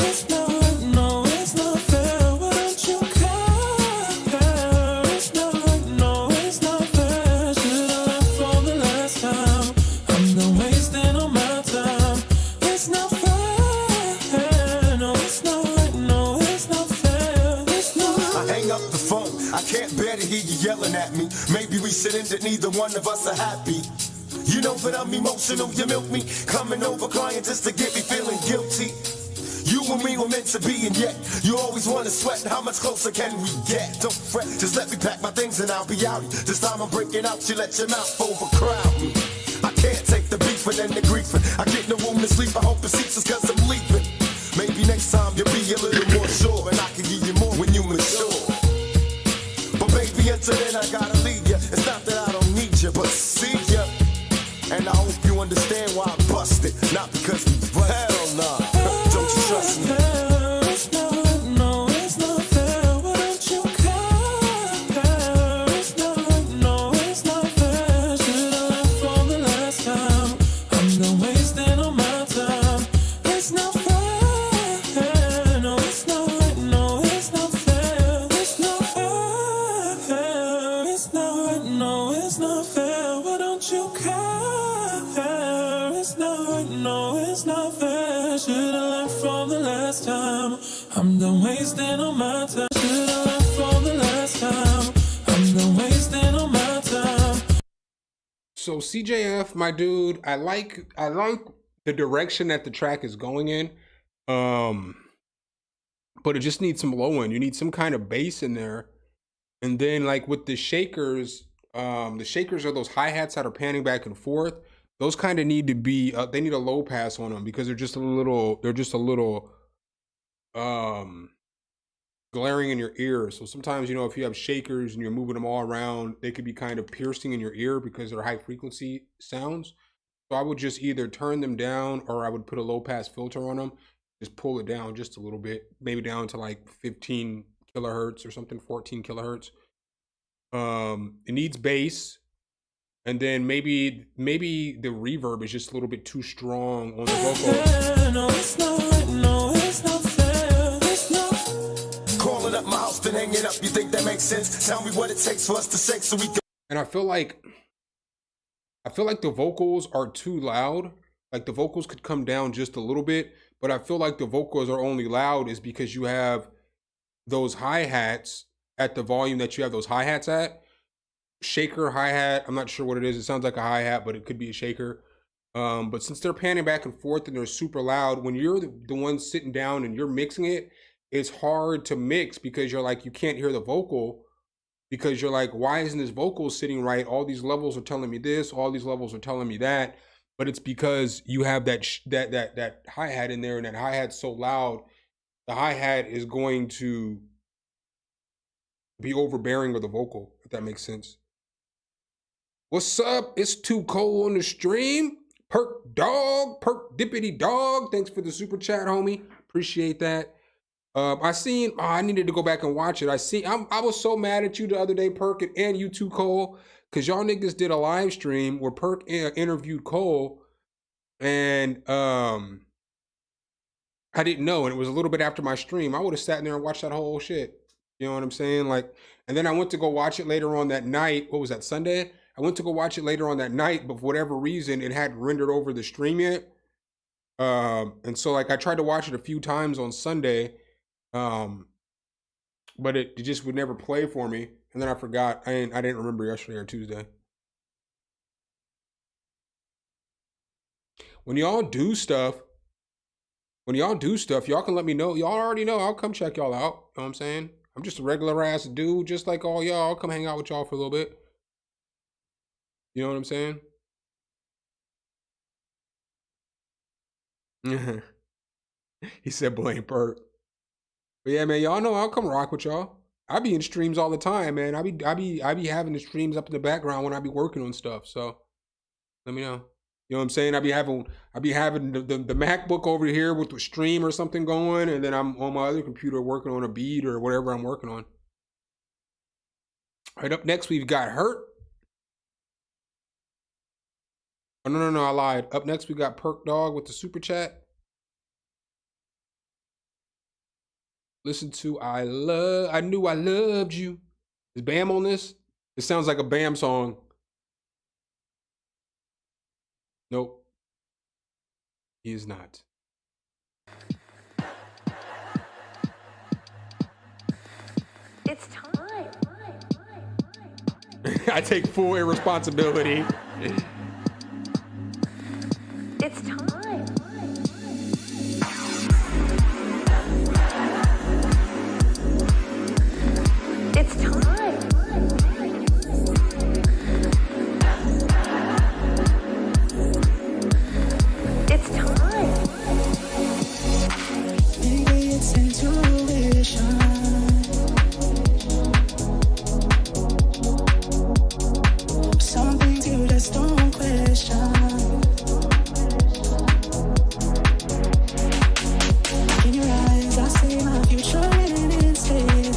It's not right, no, it's not fair, why don't you care? It's not right, no, it's not fair. Should I left for the last time? I'm done wasting all my time. It's not fair, no, it's not right, no, it's not fair. It's not. I hang up the phone, I can't bear to hear you yelling at me. Maybe we should end it, neither one of us are happy. You know that I'm emotional, you milk me. Coming over crying just to get me feeling guilty. You and me were meant to be, and yet you always want to sweat. How much closer can we get? Don't fret, just let me pack my things and I'll be out. This time I'm breaking out, you let your mouth overcrowd me. I can't take the beefing and the griefing. I get no room to sleep, I hope it ceases cause I'm leaving. Maybe next time you'll be a little more sure, and I can give you more when you mature. But baby, until then I gotta leave you. It's not that I don't need you, but see ya. And I hope you understand why I busted. Not because we hell nah. Don't you trust me? It's not right, no, it's not fair, why don't you care? It's not right, no, it's not fair. Should I left for the last time? I'm done wasting all my time. It's not fair, no, it's not right, no, it's not fair. It's not fair, it's not right, no, it's not fair, why don't you care? It's not right, no, it's not fair. Should I left for the last time? I'm done wasting all my time. Should I left for the last time? I'm done wasting all my time. So CJF, my dude, I like the direction that the track is going in. But it just needs some low end. You need some kind of bass in there. And then like with the shakers are those hi-hats that are panning back and forth. Those kind of need to be, they need a low pass on them because they're just a little glaring in your ear. So sometimes, you know, if you have shakers and you're moving them all around, they could be kind of piercing in your ear because they're high frequency sounds. So I would just either turn them down or I would put a low pass filter on them. Just pull it down just a little bit, maybe down to like 15 kilohertz or something, 14 kilohertz. It needs bass. And then maybe the reverb is just a little bit too strong on the vocal. No, it's not right, no, it's not fair, it's not. Calling up my house, then hanging up, you think that makes sense? Tell me what it takes for us to shake so we can. And I feel like the vocals are too loud. Like the vocals could come down just a little bit, but I feel like the vocals are only loud is because you have those hi-hats at the volume that you have those hi-hats at. Shaker hi-hat, I'm not sure what it is. It sounds like a hi-hat, but it could be a shaker. But since they're panning back and forth and they're super loud, when you're the one sitting down and you're mixing it, it's hard to mix because you're like, you can't hear the vocal because you're like, why isn't this vocal sitting right? All these levels are telling me this, all these levels are telling me that. But it's because you have that hi-hat in there, and that hi-hat's so loud, the hi-hat is going to be overbearing of the vocal, if that makes sense. What's up? It's Too Cold on the stream. Perk Dippity Dog. Thanks for the super chat, homie. Appreciate that. I needed to go back and watch it. I was so mad at you the other day, Perk, and you too, Cole, because y'all niggas did a live stream where Perk interviewed Cole, and I didn't know, and it was a little bit after my stream. I would have sat in there and watched that whole shit. You know what I'm saying? Like, and then I went to go watch it later on that night. What was that, Sunday? I went to go watch it later on that night, but for whatever reason, it hadn't rendered over the stream yet. And so like I tried to watch it a few times on Sunday. but it just would never play for me. And then I forgot. I didn't remember yesterday or Tuesday. When y'all do stuff, y'all can let me know. Y'all already know. I'll come check y'all out. You know what I'm saying? I'm just a regular ass dude, just like all y'all. I'll come hang out with y'all for a little bit. You know what I'm saying? He said blame Perk. But yeah, man, y'all know I'll come rock with y'all. I be in streams all the time, man. I be having the streams up in the background when I be working on stuff. So let me know. You know what I'm saying? I be having the MacBook over here with the stream or something going, and then I'm on my other computer working on a beat or whatever I'm working on. All right, up next we've got Hurt. Oh no, I lied. Up next we got Perk Dog with the super chat. Listen to I Knew I Loved You. Is Bam on this? It sounds like a Bam song. Nope. He is not. It's time. I take full irresponsibility. It's time. It's time. It's time. Maybe it's intuition. Some things you just don't question. In your eyes, I see my future and instead.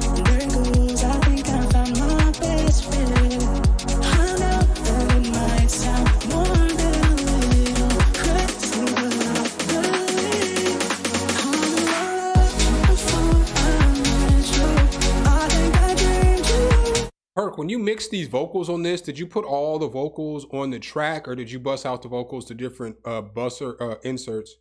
And there it goes, I think I found my best friend. I know that it might sound more than a little crazy, but I believe I'm loved before I met you. I think I dreamed you. Perk, when you mix these vocals on this, did you put all the vocals on the track or did you bust out the vocals to different busser inserts?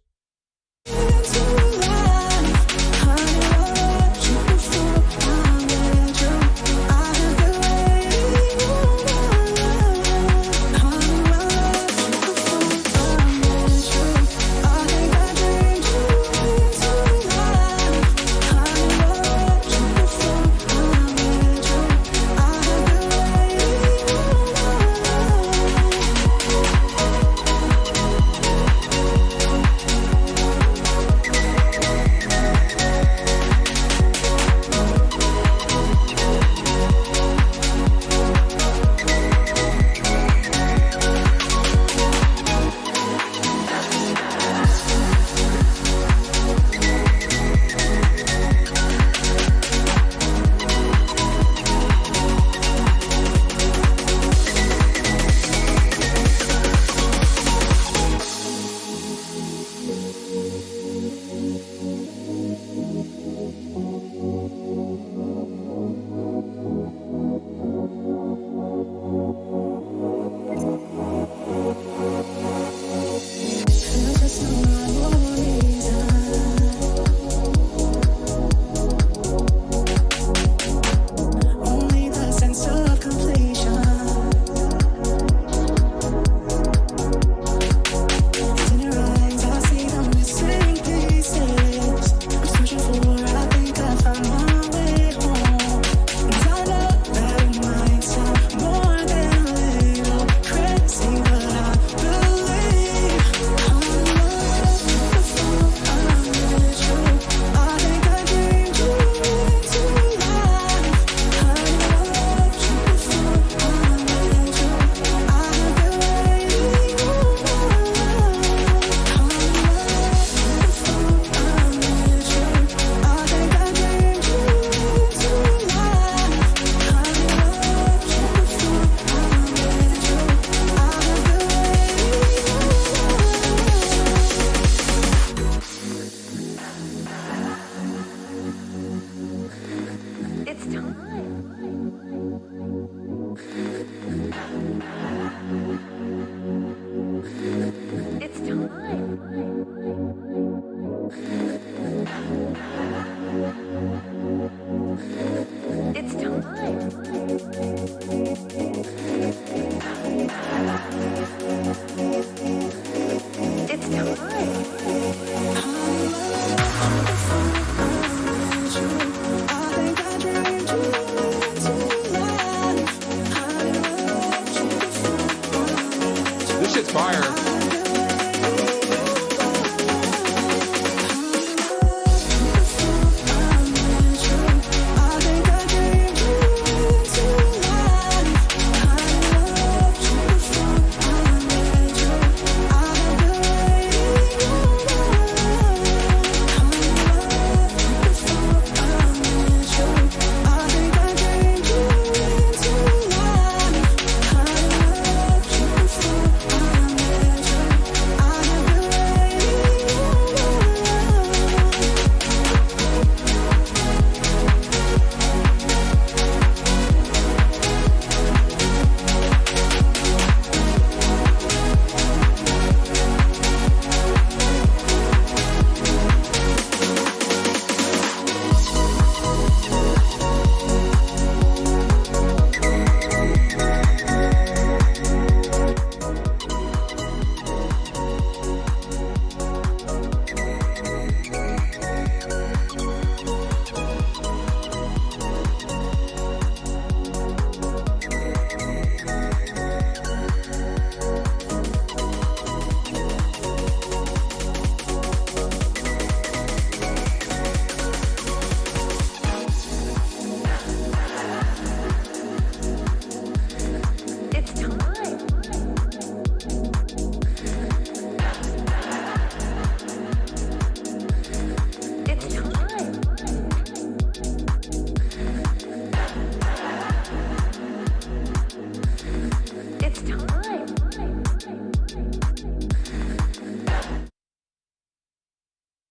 fire.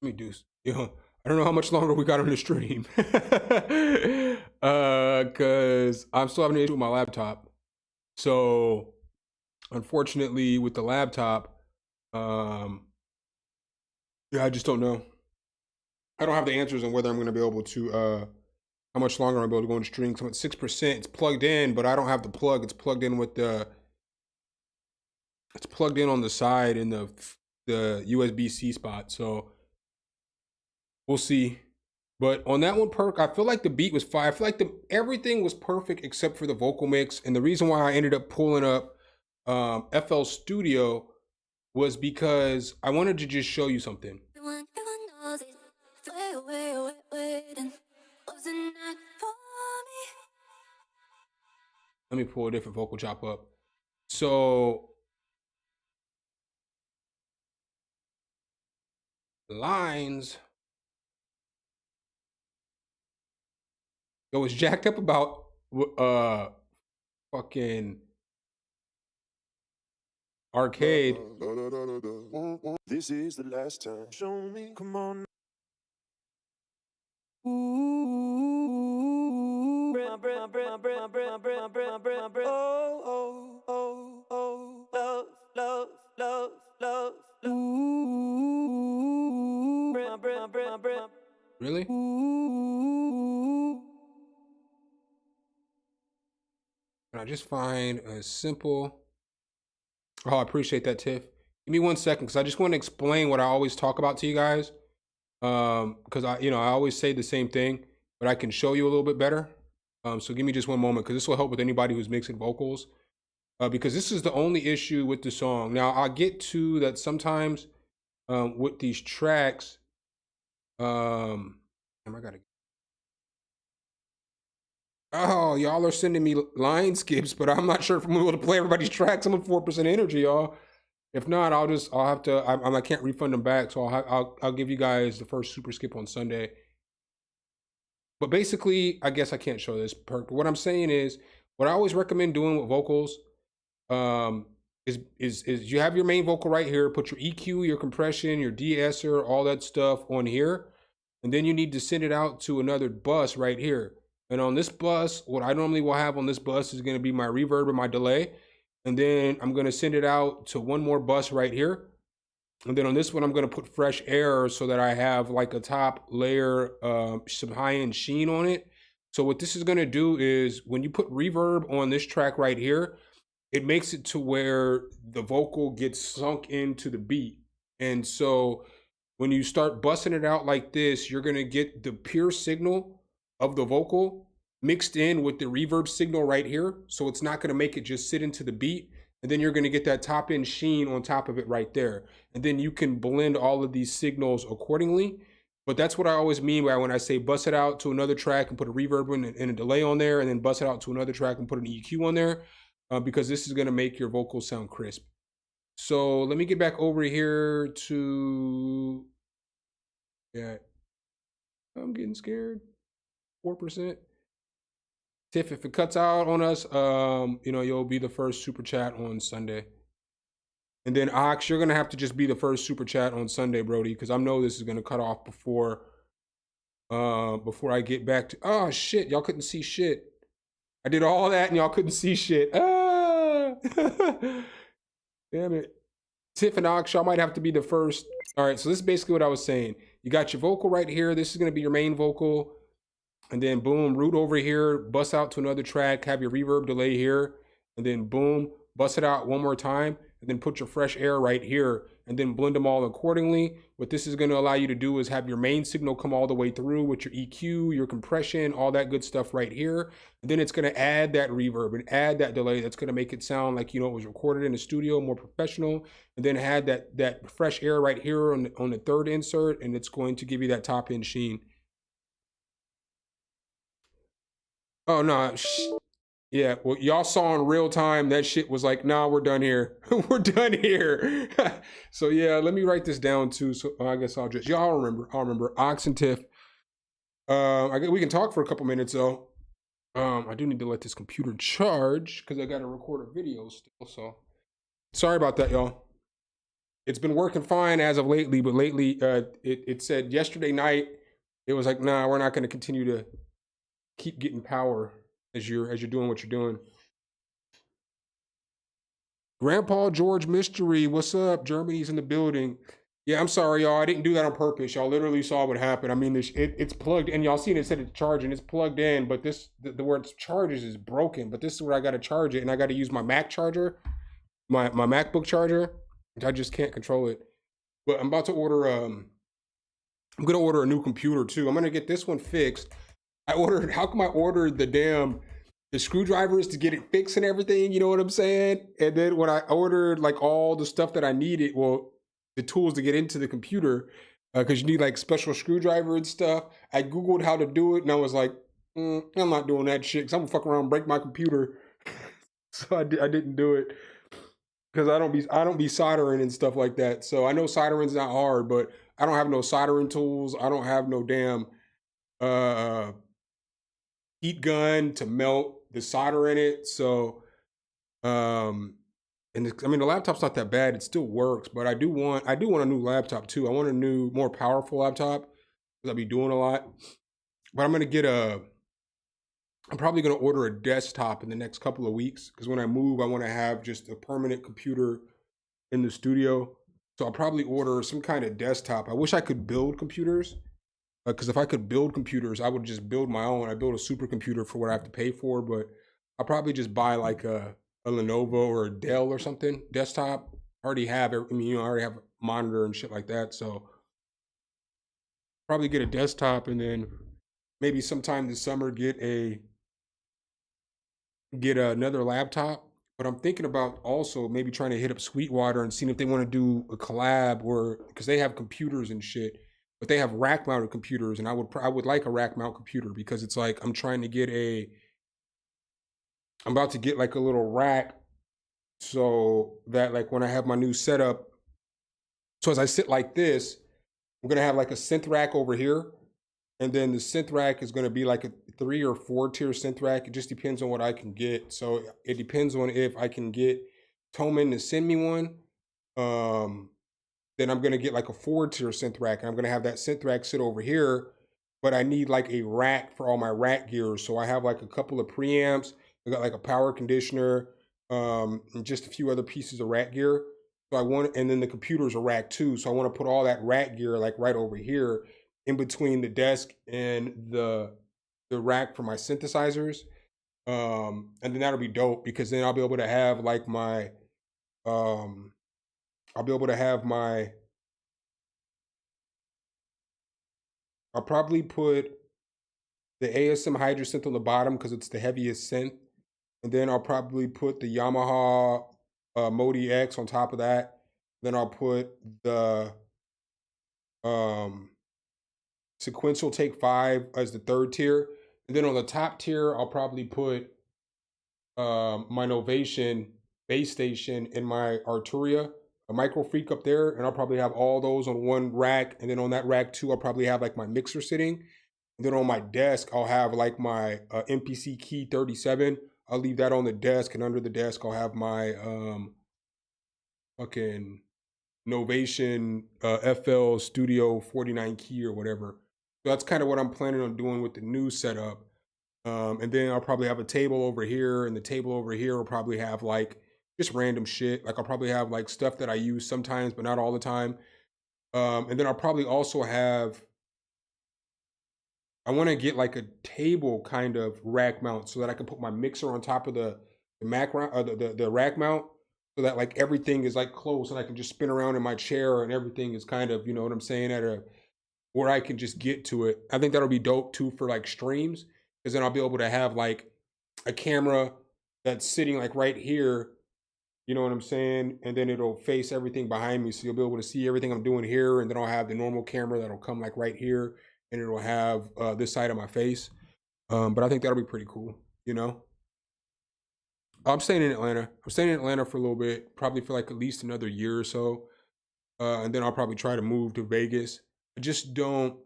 Let me do, I don't know how much longer we got on the stream. Cause I'm still having an issue with my laptop. So unfortunately with the laptop, yeah, I just don't know. I don't have the answers on whether I'm gonna be able to how much longer I'm able to go on stream. So I'm at 6%. It's plugged in, but I don't have the plug. It's plugged in with the it's plugged in on the side in the USB-C spot. So we'll see. But on that one, Perk, I feel like the beat was fire. I feel like everything was perfect except for the vocal mix. And the reason why I ended up pulling up FL Studio was because I wanted to just show you something. Let me pull a different vocal chop up. So lines. It was jacked up about fucking arcade. This is the last time. Show me, come on. Really? Can I just find a simple? Oh, I appreciate that, Tiff. Give me 1 second, because I just want to explain what I always talk about to you guys. Because I always say the same thing, but I can show you a little bit better. So give me just one moment, because this will help with anybody who's mixing vocals. Because this is the only issue with the song. Now I'll get to that sometimes with these tracks. Oh, y'all are sending me line skips, but I'm not sure if I'm able to play everybody's tracks. I'm at 4% energy, y'all. If not, I'll have to. I can't refund them back, so I'll give you guys the first super skip on Sunday. But basically, I guess I can't show this perk. But what I'm saying is, what I always recommend doing with vocals, is you have your main vocal right here. Put your EQ, your compression, your de-esser, all that stuff on here, and then you need to send it out to another bus right here. And on this bus, what I normally will have on this bus is going to be my reverb and my delay. And then I'm going to send it out to one more bus right here. And then on this one, I'm going to put fresh air so that I have like a top layer, some high-end sheen on it. So what this is going to do is when you put reverb on this track right here, it makes it to where the vocal gets sunk into the beat. And so when you start busting it out like this, you're going to get the pure signal of the vocal mixed in with the reverb signal right here. So it's not going to make it just sit into the beat. and then you're going to get that top end sheen on top of it right there. And then you can blend all of these signals accordingly. But that's what I always mean by when I say bust it out to another track and put a reverb and a delay on there, and then bust it out to another track and put an EQ on there, because this is going to make your vocals sound crisp. So let me get back over here to, yeah, I'm getting scared. 4%. Tiff, if it cuts out on us, you know, you'll be the first super chat on Sunday. And then Ox, you're gonna have to just be the first super chat on Sunday, Brody, because I know this is gonna cut off before I get back to. Oh shit, y'all couldn't see shit. I did all that and y'all couldn't see shit. Ah, damn it. Tiff and Ox, y'all might have to be the first. All right, so this is basically what I was saying. You got your vocal right here. This is gonna be your main vocal, and then boom, root over here, bust out to another track, have your reverb delay here, and then boom, bust it out one more time, and then put your fresh air right here, and then blend them all accordingly. What this is gonna allow you to do is have your main signal come all the way through with your EQ, your compression, all that good stuff right here. And then it's gonna add that reverb and add that delay that's gonna make it sound like, you know, it was recorded in the studio, more professional. And then add that fresh air right here on the third insert, and it's going to give you that top end sheen. Oh no, yeah, well, y'all saw in real time that shit was like, nah, we're done here. We're done here. So yeah, let me write this down too. So I guess I'll just, y'all remember. I'll remember. Ox and Tiff. I guess we can talk for a couple minutes though. I do need to let this computer charge because I got to record a video still. So sorry about that, y'all. It's been working fine as of lately, but lately it said yesterday night it was like, nah, we're not going to continue to keep getting power as you're doing what you're doing. Grandpa George Mystery, what's up? Germany's in the building. Yeah, I'm sorry, y'all. I didn't do that on purpose. Y'all literally saw what happened. I mean, it's plugged in. Y'all seen it said it's charging. It's plugged in, but the where it charges is broken. But this is where I got to charge it, and I got to use my Mac charger, my MacBook charger. I just can't control it. But I'm about to order. I'm gonna order a new computer too. I'm gonna get this one fixed. How come I ordered the screwdrivers to get it fixed and everything, you know what I'm saying? And then when I ordered like all the stuff that I needed, well, the tools to get into the computer, because you need like special screwdriver and stuff. I Googled how to do it and I was like, I'm not doing that shit because I'm gonna fuck around and break my computer. So I didn't do it because I don't be soldering and stuff like that. So I know soldering's not hard, but I don't have no soldering tools. I don't have no damn heat gun to melt the solder in it. So, I mean, the laptop's not that bad. It still works, but I do want a new laptop too. I want a new, more powerful laptop because I'll be doing a lot. But I'm probably gonna order a desktop in the next couple of weeks because when I move, I want to have just a permanent computer in the studio. So I'll probably order some kind of desktop. I wish I could build computers. Because if I could build computers, I would just build my own. I build a supercomputer for what I have to pay for, but I'll probably just buy like a Lenovo or a Dell or something desktop. I already have a monitor and shit like that, so probably get a desktop and then maybe sometime this summer get another laptop. But I'm thinking about also maybe trying to hit up Sweetwater and seeing if they want to do a collab, or because they have computers and shit. But they have rack mounted computers, and I would like a rack mount computer because it's like I'm about to get like a little rack so that like when I have my new setup, so as I sit like this, I'm gonna have like a synth rack over here, and then the synth rack is gonna be like a 3 or 4 tier synth rack. It just depends on what I can get. So it depends on if I can get Toman to send me one. Then I'm going to get like a 4-tier synth rack, and I'm going to have that synth rack sit over here, but I need like a rack for all my rack gear. So I have like a couple of preamps. I got like a power conditioner, and just a few other pieces of rack gear. So and then the computer's a rack too. So I want to put all that rack gear like right over here in between the desk and the rack for my synthesizers. And then that'll be dope because then I'll be able to have like my, I'll probably put the ASM Hydra synth on the bottom because it's the heaviest synth. And then I'll probably put the Yamaha Modi X on top of that. Then I'll put the sequential take 5 as the third tier. And then on the top tier, I'll probably put my Novation base station and my Arturia, a Micro Freak up there, and I'll probably have all those on one rack. And then on that rack too, I'll probably have like my mixer sitting. And then on my desk, I'll have like my MPC Key 37. I'll leave that on the desk, and under the desk, I'll have my fucking Novation FL Studio 49 key or whatever. So that's kind of what I'm planning on doing with the new setup. And then I'll probably have a table over here, and the table over here will probably have like just random shit. Like I'll probably have like stuff that I use sometimes, but not all the time. And then I'll probably also have, I want to get like a table kind of rack mount so that I can put my mixer on top of the rack mount, so that like everything is like close and I can just spin around in my chair and everything is kind of, you know what I'm saying, at a where I can just get to it. I think that'll be dope too for like streams, because then I'll be able to have like a camera that's sitting like right here, you know what I'm saying? And then it'll face everything behind me. So you'll be able to see everything I'm doing here. And then I'll have the normal camera that'll come like right here, and it'll have this side of my face. But I think that'll be pretty cool, you know? I'm staying in Atlanta. I'm staying in Atlanta for a little bit, probably for like at least another year or so. And then I'll probably try to move to Vegas. I just don't,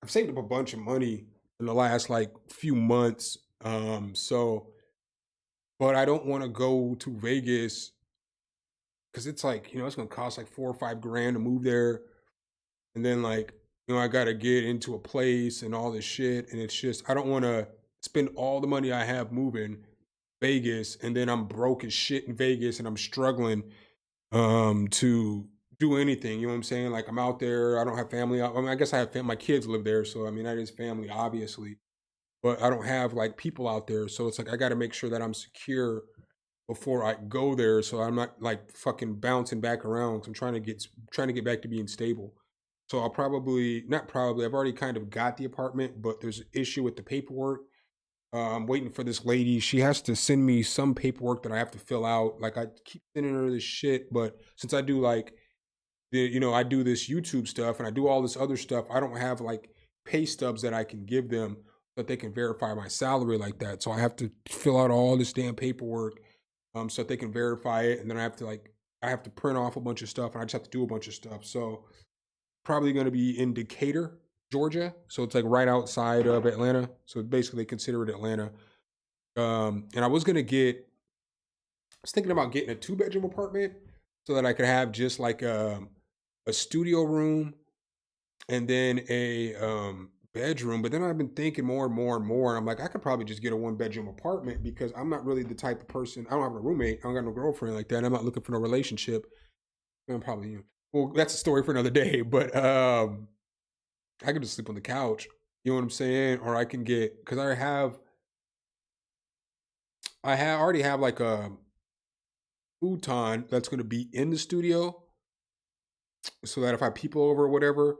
I've saved up a bunch of money in the last like few months. But I don't want to go to Vegas because it's like, you know, it's going to cost like $4 or $5 grand to move there. And then like, you know, I got to get into a place and all this shit. And it's just, I don't want to spend all the money I have moving Vegas, and then I'm broke as shit in Vegas and I'm struggling to do anything, you know what I'm saying? Like I'm out there, I don't have family. I mean, I guess I have my kids live there, so I mean that is family obviously, but I don't have like people out there, so it's like I got to make sure that I'm secure before I go there, so I'm not like fucking bouncing back around, because I'm trying to get back to being stable. So I'll probably, not probably, I've already kind of got the apartment, but there's an issue with the paperwork. I'm waiting for this lady. She has to send me some paperwork that I have to fill out. Like I keep sending her this shit, but since I do like I do this YouTube stuff and I do all this other stuff, I don't have like pay stubs that I can give them so that they can verify my salary like that. So I have to fill out all this damn paperwork so that they can verify it, and then I have to print off a bunch of stuff, and I just have to do a bunch of stuff. So probably going to be in Decatur, Georgia, so it's like right outside of Atlanta. So basically, consider it Atlanta. And I was thinking about getting a 2-bedroom apartment so that I could have just like a studio room and then a bedroom. But then I've been thinking more and more and more, and I'm like, I could probably just get a 1-bedroom apartment, because I'm not really the type of person. I don't have a roommate. I don't got no girlfriend like that. I'm not looking for no relationship. I'm probably, well, that's a story for another day. But I could just sleep on the couch, you know what I'm saying? Or I can get, because I already have like a futon that's going to be in the studio, so that if I have people over or whatever,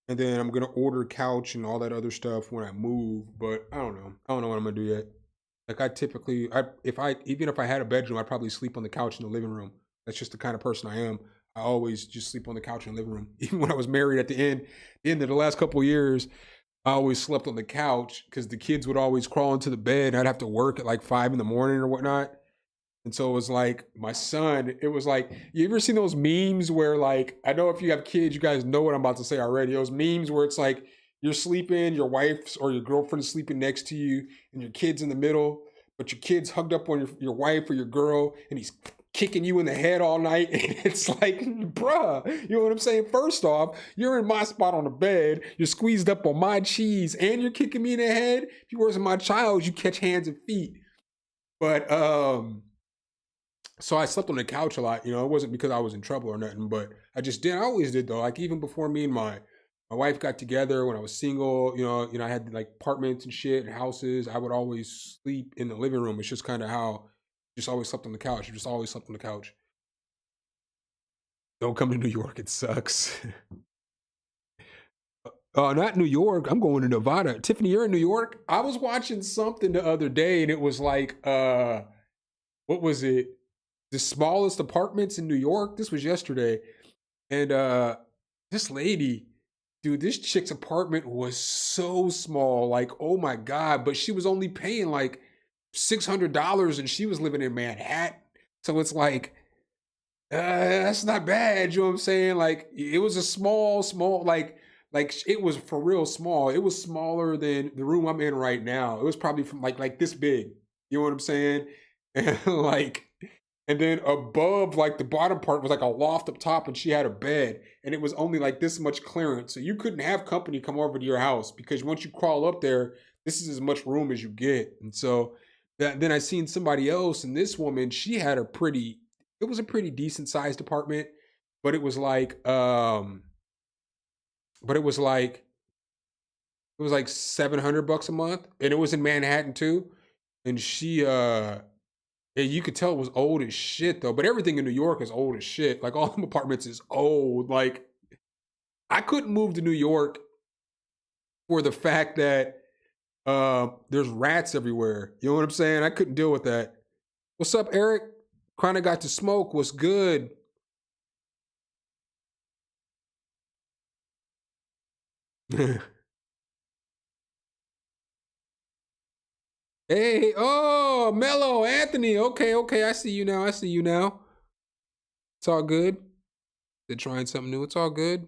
and then I'm going to order a couch and all that other stuff when I move. But I don't know what I'm going to do yet. Like I typically, even if I had a bedroom, I'd probably sleep on the couch in the living room. That's just the kind of person I am. I always just sleep on the couch in the living room. Even when I was married at the end of the last couple of years, I always slept on the couch because the kids would always crawl into the bed, and I'd have to work at like 5 a.m. or whatnot. And so it was like my son, it was like, you ever seen those memes where like, I know if you have kids, you guys know what I'm about to say already. Those memes where it's like you're sleeping, your wife's or your girlfriend's sleeping next to you, and your kid's in the middle, but your kid's hugged up on your wife or your girl, and he's kicking you in the head all night. And it's like, bruh, you know what I'm saying? First off, you're in my spot on the bed, you're squeezed up on my cheese, and you're kicking me in the head. If you wasn't my child, you catch hands and feet. But so I slept on the couch a lot. You know, it wasn't because I was in trouble or nothing, but I just did. I always did though. Like even before me and my wife got together, when I was single, you know, I had like apartments and shit and houses, I would always sleep in the living room. It's just kind of how, just always slept on the couch. You just always slept on the couch. Don't come to New York. It sucks. Not New York. I'm going to Nevada. Tiffany, you're in New York? I was watching something the other day, and it was like, what was it? the smallest apartments in New York. This was yesterday. And this lady, dude, this chick's apartment was so small. Like, oh my God. But she was only paying like $600 and she was living in Manhattan. So it's like, that's not bad. You know what I'm saying? Like, it was a small, like it was for real small. It was smaller than the room I'm in right now. It was probably from like this big. You know what I'm saying? And like, and then above, like the bottom part was like a loft up top, and she had a bed, and it was only like this much clearance, so you couldn't have company come over to your house because once you crawl up there, this is as much room as you get. And so then I seen somebody else, and this woman, she had it was a pretty decent sized apartment, but it was like, it was like $700 a month, and it was in Manhattan too. And she, you could tell it was old as shit though. But everything in New York is old as shit. Like all them apartments is old. Like I couldn't move to New York for the fact that there's rats everywhere. You know what I'm saying? I couldn't deal with that. What's up, Eric? Kinda got to smoke. What's good? Hey, oh, Mello, Anthony. Okay, I see you now. It's all good. They're trying something new. It's all good.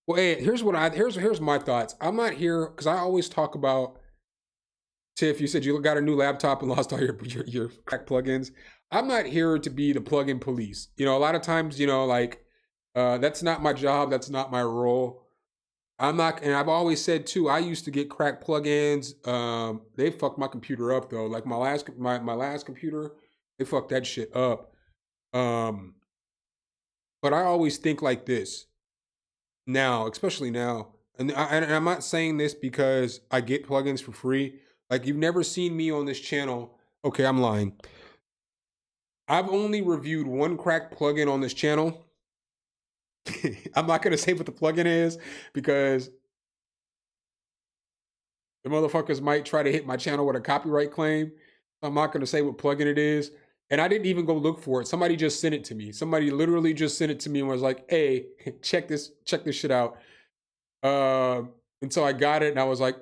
Well, hey, here's my thoughts. I'm not here because I always talk about, Tiff, you said you got a new laptop and lost all your crack plugins. I'm not here to be the plugin police. You know, a lot of times, you know, like that's not my job. That's not my role. I'm not, and I've always said too, I used to get cracked plugins. They fucked my computer up though. Like my last computer, they fucked that shit up. But I always think like this now, especially now. And I'm not saying this because I get plugins for free. Like you've never seen me on this channel. Okay, I'm lying. I've only reviewed one cracked plugin on this channel. I'm not going to say what the plugin is because the motherfuckers might try to hit my channel with a copyright claim. I'm not going to say what plugin it is. And I didn't even go look for it. Somebody just sent it to me. Somebody literally just sent it to me and was like, hey, check this shit out. And so I got it and I was like,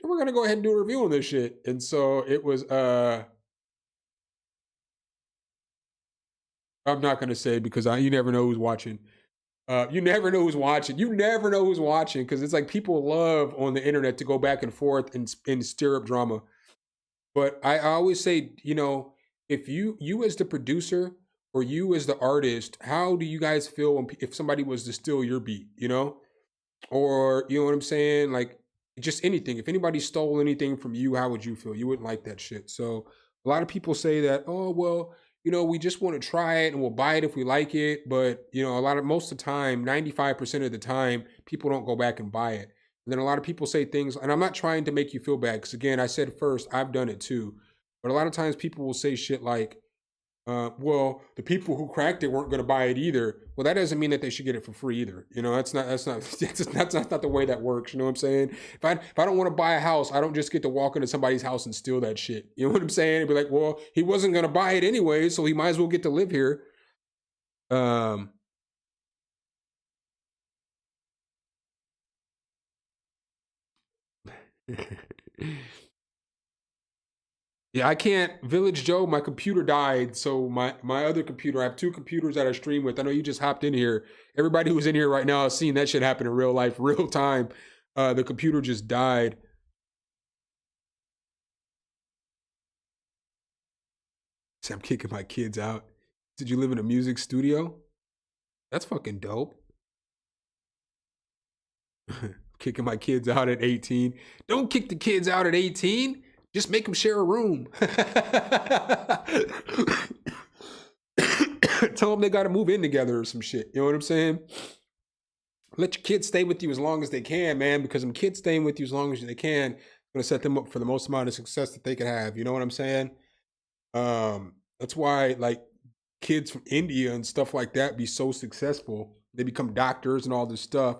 we're going to go ahead and do a review on this shit. And so it was, I'm not going to say because you never know who's watching. You never know who's watching. Because it's like people love on the internet to go back and forth and stir up drama. But I always say, you know, if you as the producer or you as the artist, how do you guys feel if somebody was to steal your beat, you know? Or, you know what I'm saying? Like just anything. If anybody stole anything from you, how would you feel? You wouldn't like that shit. So a lot of people say that, oh, well, you know, we just want to try it and we'll buy it if we like it. But, you know, most of the time, 95% of the time, people don't go back and buy it. And then a lot of people say things, and I'm not trying to make you feel bad. Because again, I said first, I've done it too. But a lot of times people will say shit like, well, the people who cracked it weren't going to buy it either. Well, that doesn't mean that they should get it for free either. You know, that's not the way that works. You know what I'm saying? If I don't want to buy a house, I don't just get to walk into somebody's house and steal that shit. You know what I'm saying? It'd be like, well, he wasn't going to buy it anyway, so he might as well get to live here. Yeah, I can't. Village Joe, my computer died. So my other computer, I have two computers that I stream with. I know you just hopped in here. Everybody who's in here right now has seen that shit happen in real life, real time. The computer just died. So I'm kicking my kids out. Did you live in a music studio? That's fucking dope. Kicking my kids out at 18. Don't kick the kids out at 18. Just make them share a room. Tell them they got to move in together or some shit. You know what I'm saying? Let your kids stay with you as long as they can, man, because them kids staying with you as long as they can is going to set them up for the most amount of success that they can have. You know what I'm saying? That's why, like, kids from India and stuff like that be so successful. They become doctors and all this stuff.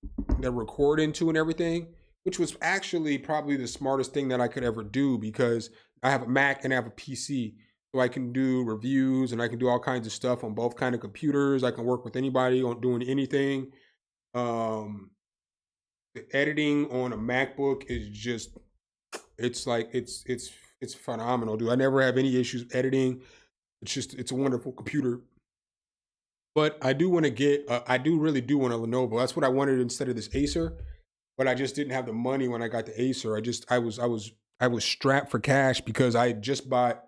that record into and everything, which was actually probably the smartest thing that I could ever do because I have a Mac and I have a PC. So I can do reviews and I can do all kinds of stuff on both kind of computers. I can work with anybody on doing anything. The editing on a MacBook is just, it's like, it's phenomenal, dude. I never have any issues editing. It's a wonderful computer. But I do want to get, I really do want a Lenovo. That's what I wanted instead of this Acer. But I just didn't have the money when I got the Acer. I was strapped for cash because I had just bought,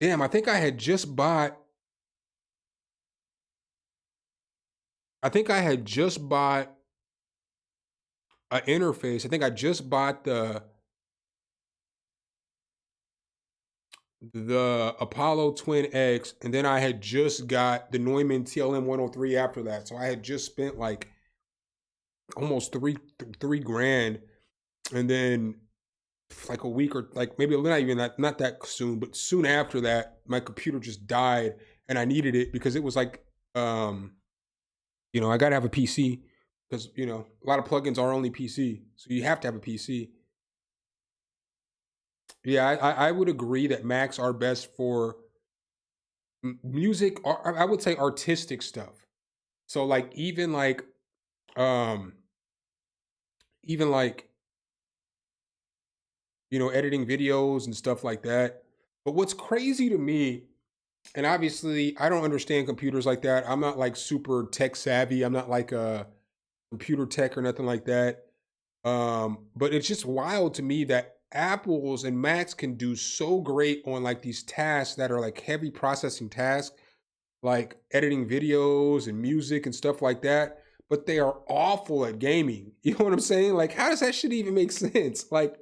I think I had just bought an interface. I think I just bought the Apollo Twin X, and then I had just got the Neumann TLM 103 after that. So I had just spent like almost three grand, and then like a week or like maybe not even that, not that soon, but soon after that, my computer just died, and I needed it because it was like, I gotta have a PC because a lot of plugins are only PC, so you have to have a PC. Yeah, I would agree that Macs are best for music, or I would say artistic stuff. So like even like editing videos and stuff like that. But what's crazy to me, and obviously I don't understand computers like that. I'm not like super tech savvy. I'm not like a computer tech or nothing like that. But it's just wild to me that Apples and Macs can do so great on like these tasks that are like heavy processing tasks, like editing videos and music and stuff like that, but they are awful at gaming. You know what I'm saying? Like, how does that shit even make sense? Like,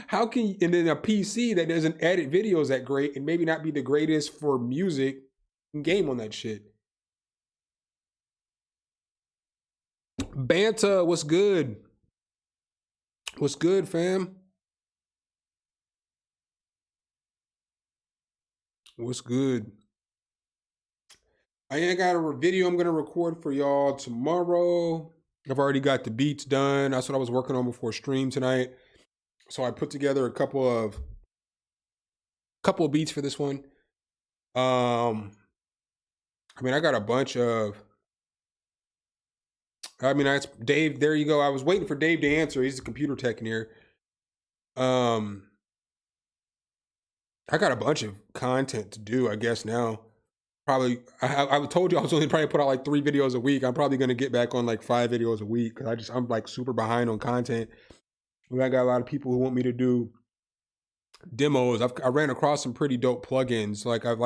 how can you, and then a PC that doesn't edit videos that great and maybe not be the greatest for music can game on that shit? Banta, what's good? What's good, fam? What's good? I ain't got a video I'm gonna record for y'all tomorrow. I've already got the beats done. That's what I was working on before stream tonight. So I put together a couple of beats for this one. I got a bunch of. That's Dave. There you go. I was waiting for Dave to answer. He's a computer tech in here. I got a bunch of content to do, I guess now. Probably, I told you I was only probably put out like 3 videos a week. I'm probably going to get back on like 5 videos a week because I'm like super behind on content. I got a lot of people who want me to do demos. I ran across some pretty dope plugins. Like I've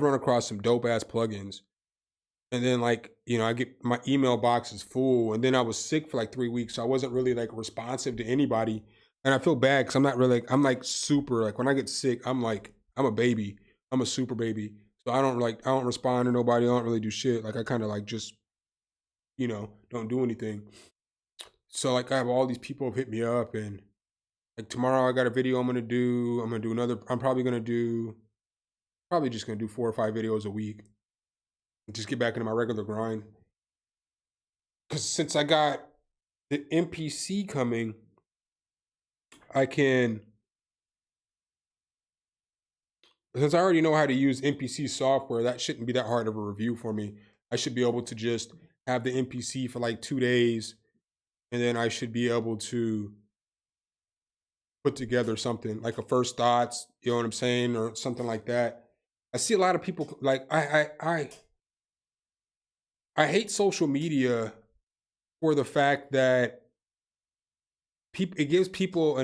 run across some dope ass plugins. And then I get my email box is full, and then I was sick for like 3 weeks, so I wasn't really like responsive to anybody, and I feel bad because I'm not really I'm like super like when I get sick, I'm a baby, I'm a super baby, so I don't respond to nobody, I don't really do shit, like I kind of like just don't do anything. So like I have all these people have hit me up, and like tomorrow I got a video I'm gonna do another. I'm probably just gonna do 4 or 5 videos a week. Just get back into my regular grind. Because since I got the MPC coming, since I already know how to use MPC software, that shouldn't be that hard of a review for me. I should be able to just have the MPC for like 2 days, and then I should be able to put together something like a first thoughts, you know what I'm saying, or something like that. I see a lot of people like I hate social media for the fact that it gives people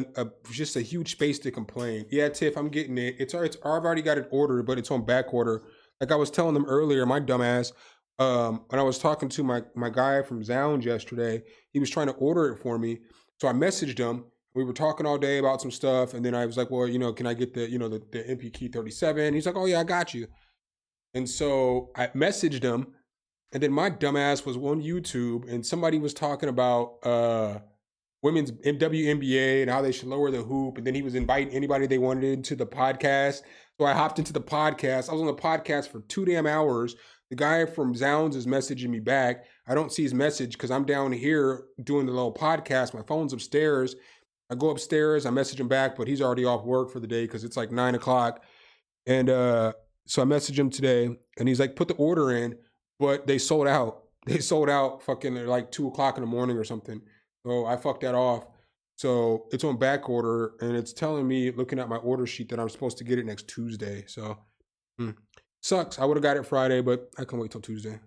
just a huge space to complain. Yeah, Tiff, I'm getting it. I've already got it ordered, but it's on back order. Like I was telling them earlier, my dumbass, when I was talking to my guy from Zound yesterday, he was trying to order it for me. So I messaged him. We were talking all day about some stuff, and then I was like, well, can I get the MP 37? He's like, oh yeah, I got you. And so I messaged him. And then my dumbass was on YouTube, and somebody was talking about women's WNBA and how they should lower the hoop. And then he was inviting anybody they wanted into the podcast. So I hopped into the podcast. I was on the podcast for 2 damn hours The guy from Zounds is messaging me back. I don't see his message because I'm down here doing the little podcast. My phone's upstairs. I go upstairs, I message him back, but he's already off work for the day because it's like 9 o'clock. And so I messaged him today and he's like, put the order in, but they sold out. They sold out fucking like 2 o'clock in the morning or something. So I fucked that off. So it's on back order and it's telling me, looking at my order sheet, that I'm supposed to get it next Tuesday. So sucks. I would have got it Friday, but I can wait till Tuesday.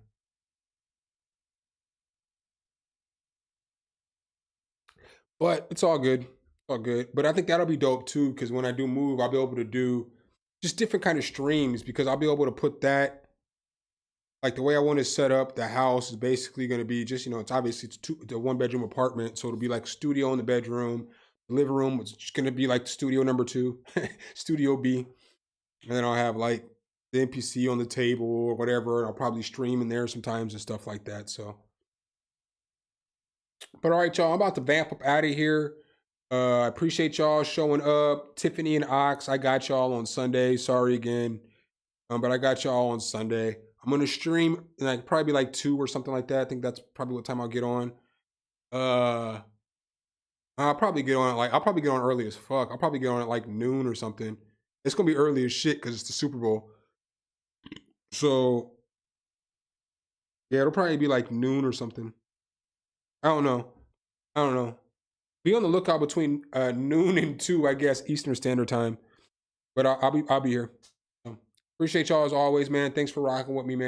But it's all good. All good. But I think that'll be dope too, because when I do move, I'll be able to do just different kind of streams, because I'll be able to put that, like the way I want to set up the house is basically going to be just, you know, it's obviously it's a 1-bedroom apartment. So it'll be like studio in the bedroom, the living room. It's just going to be like studio number 2, studio B. And then I'll have like the NPC on the table or whatever. And I'll probably stream in there sometimes and stuff like that. So, but all right, y'all, I'm about to vamp up out of here. I appreciate y'all showing up. Tiffany and Ox, I got y'all on Sunday. Sorry again. But I got y'all on Sunday. I'm going to stream like probably like 2 or something like that. I think that's probably what time I'll get on. I'll probably get on early as fuck. I'll probably get on at like noon or something. It's going to be early as shit because it's the Super Bowl. So yeah, it'll probably be like noon or something. I don't know. Be on the lookout between noon and 2, I guess, Eastern Standard Time. But I'll be here. So, appreciate y'all as always, man. Thanks for rocking with me, man.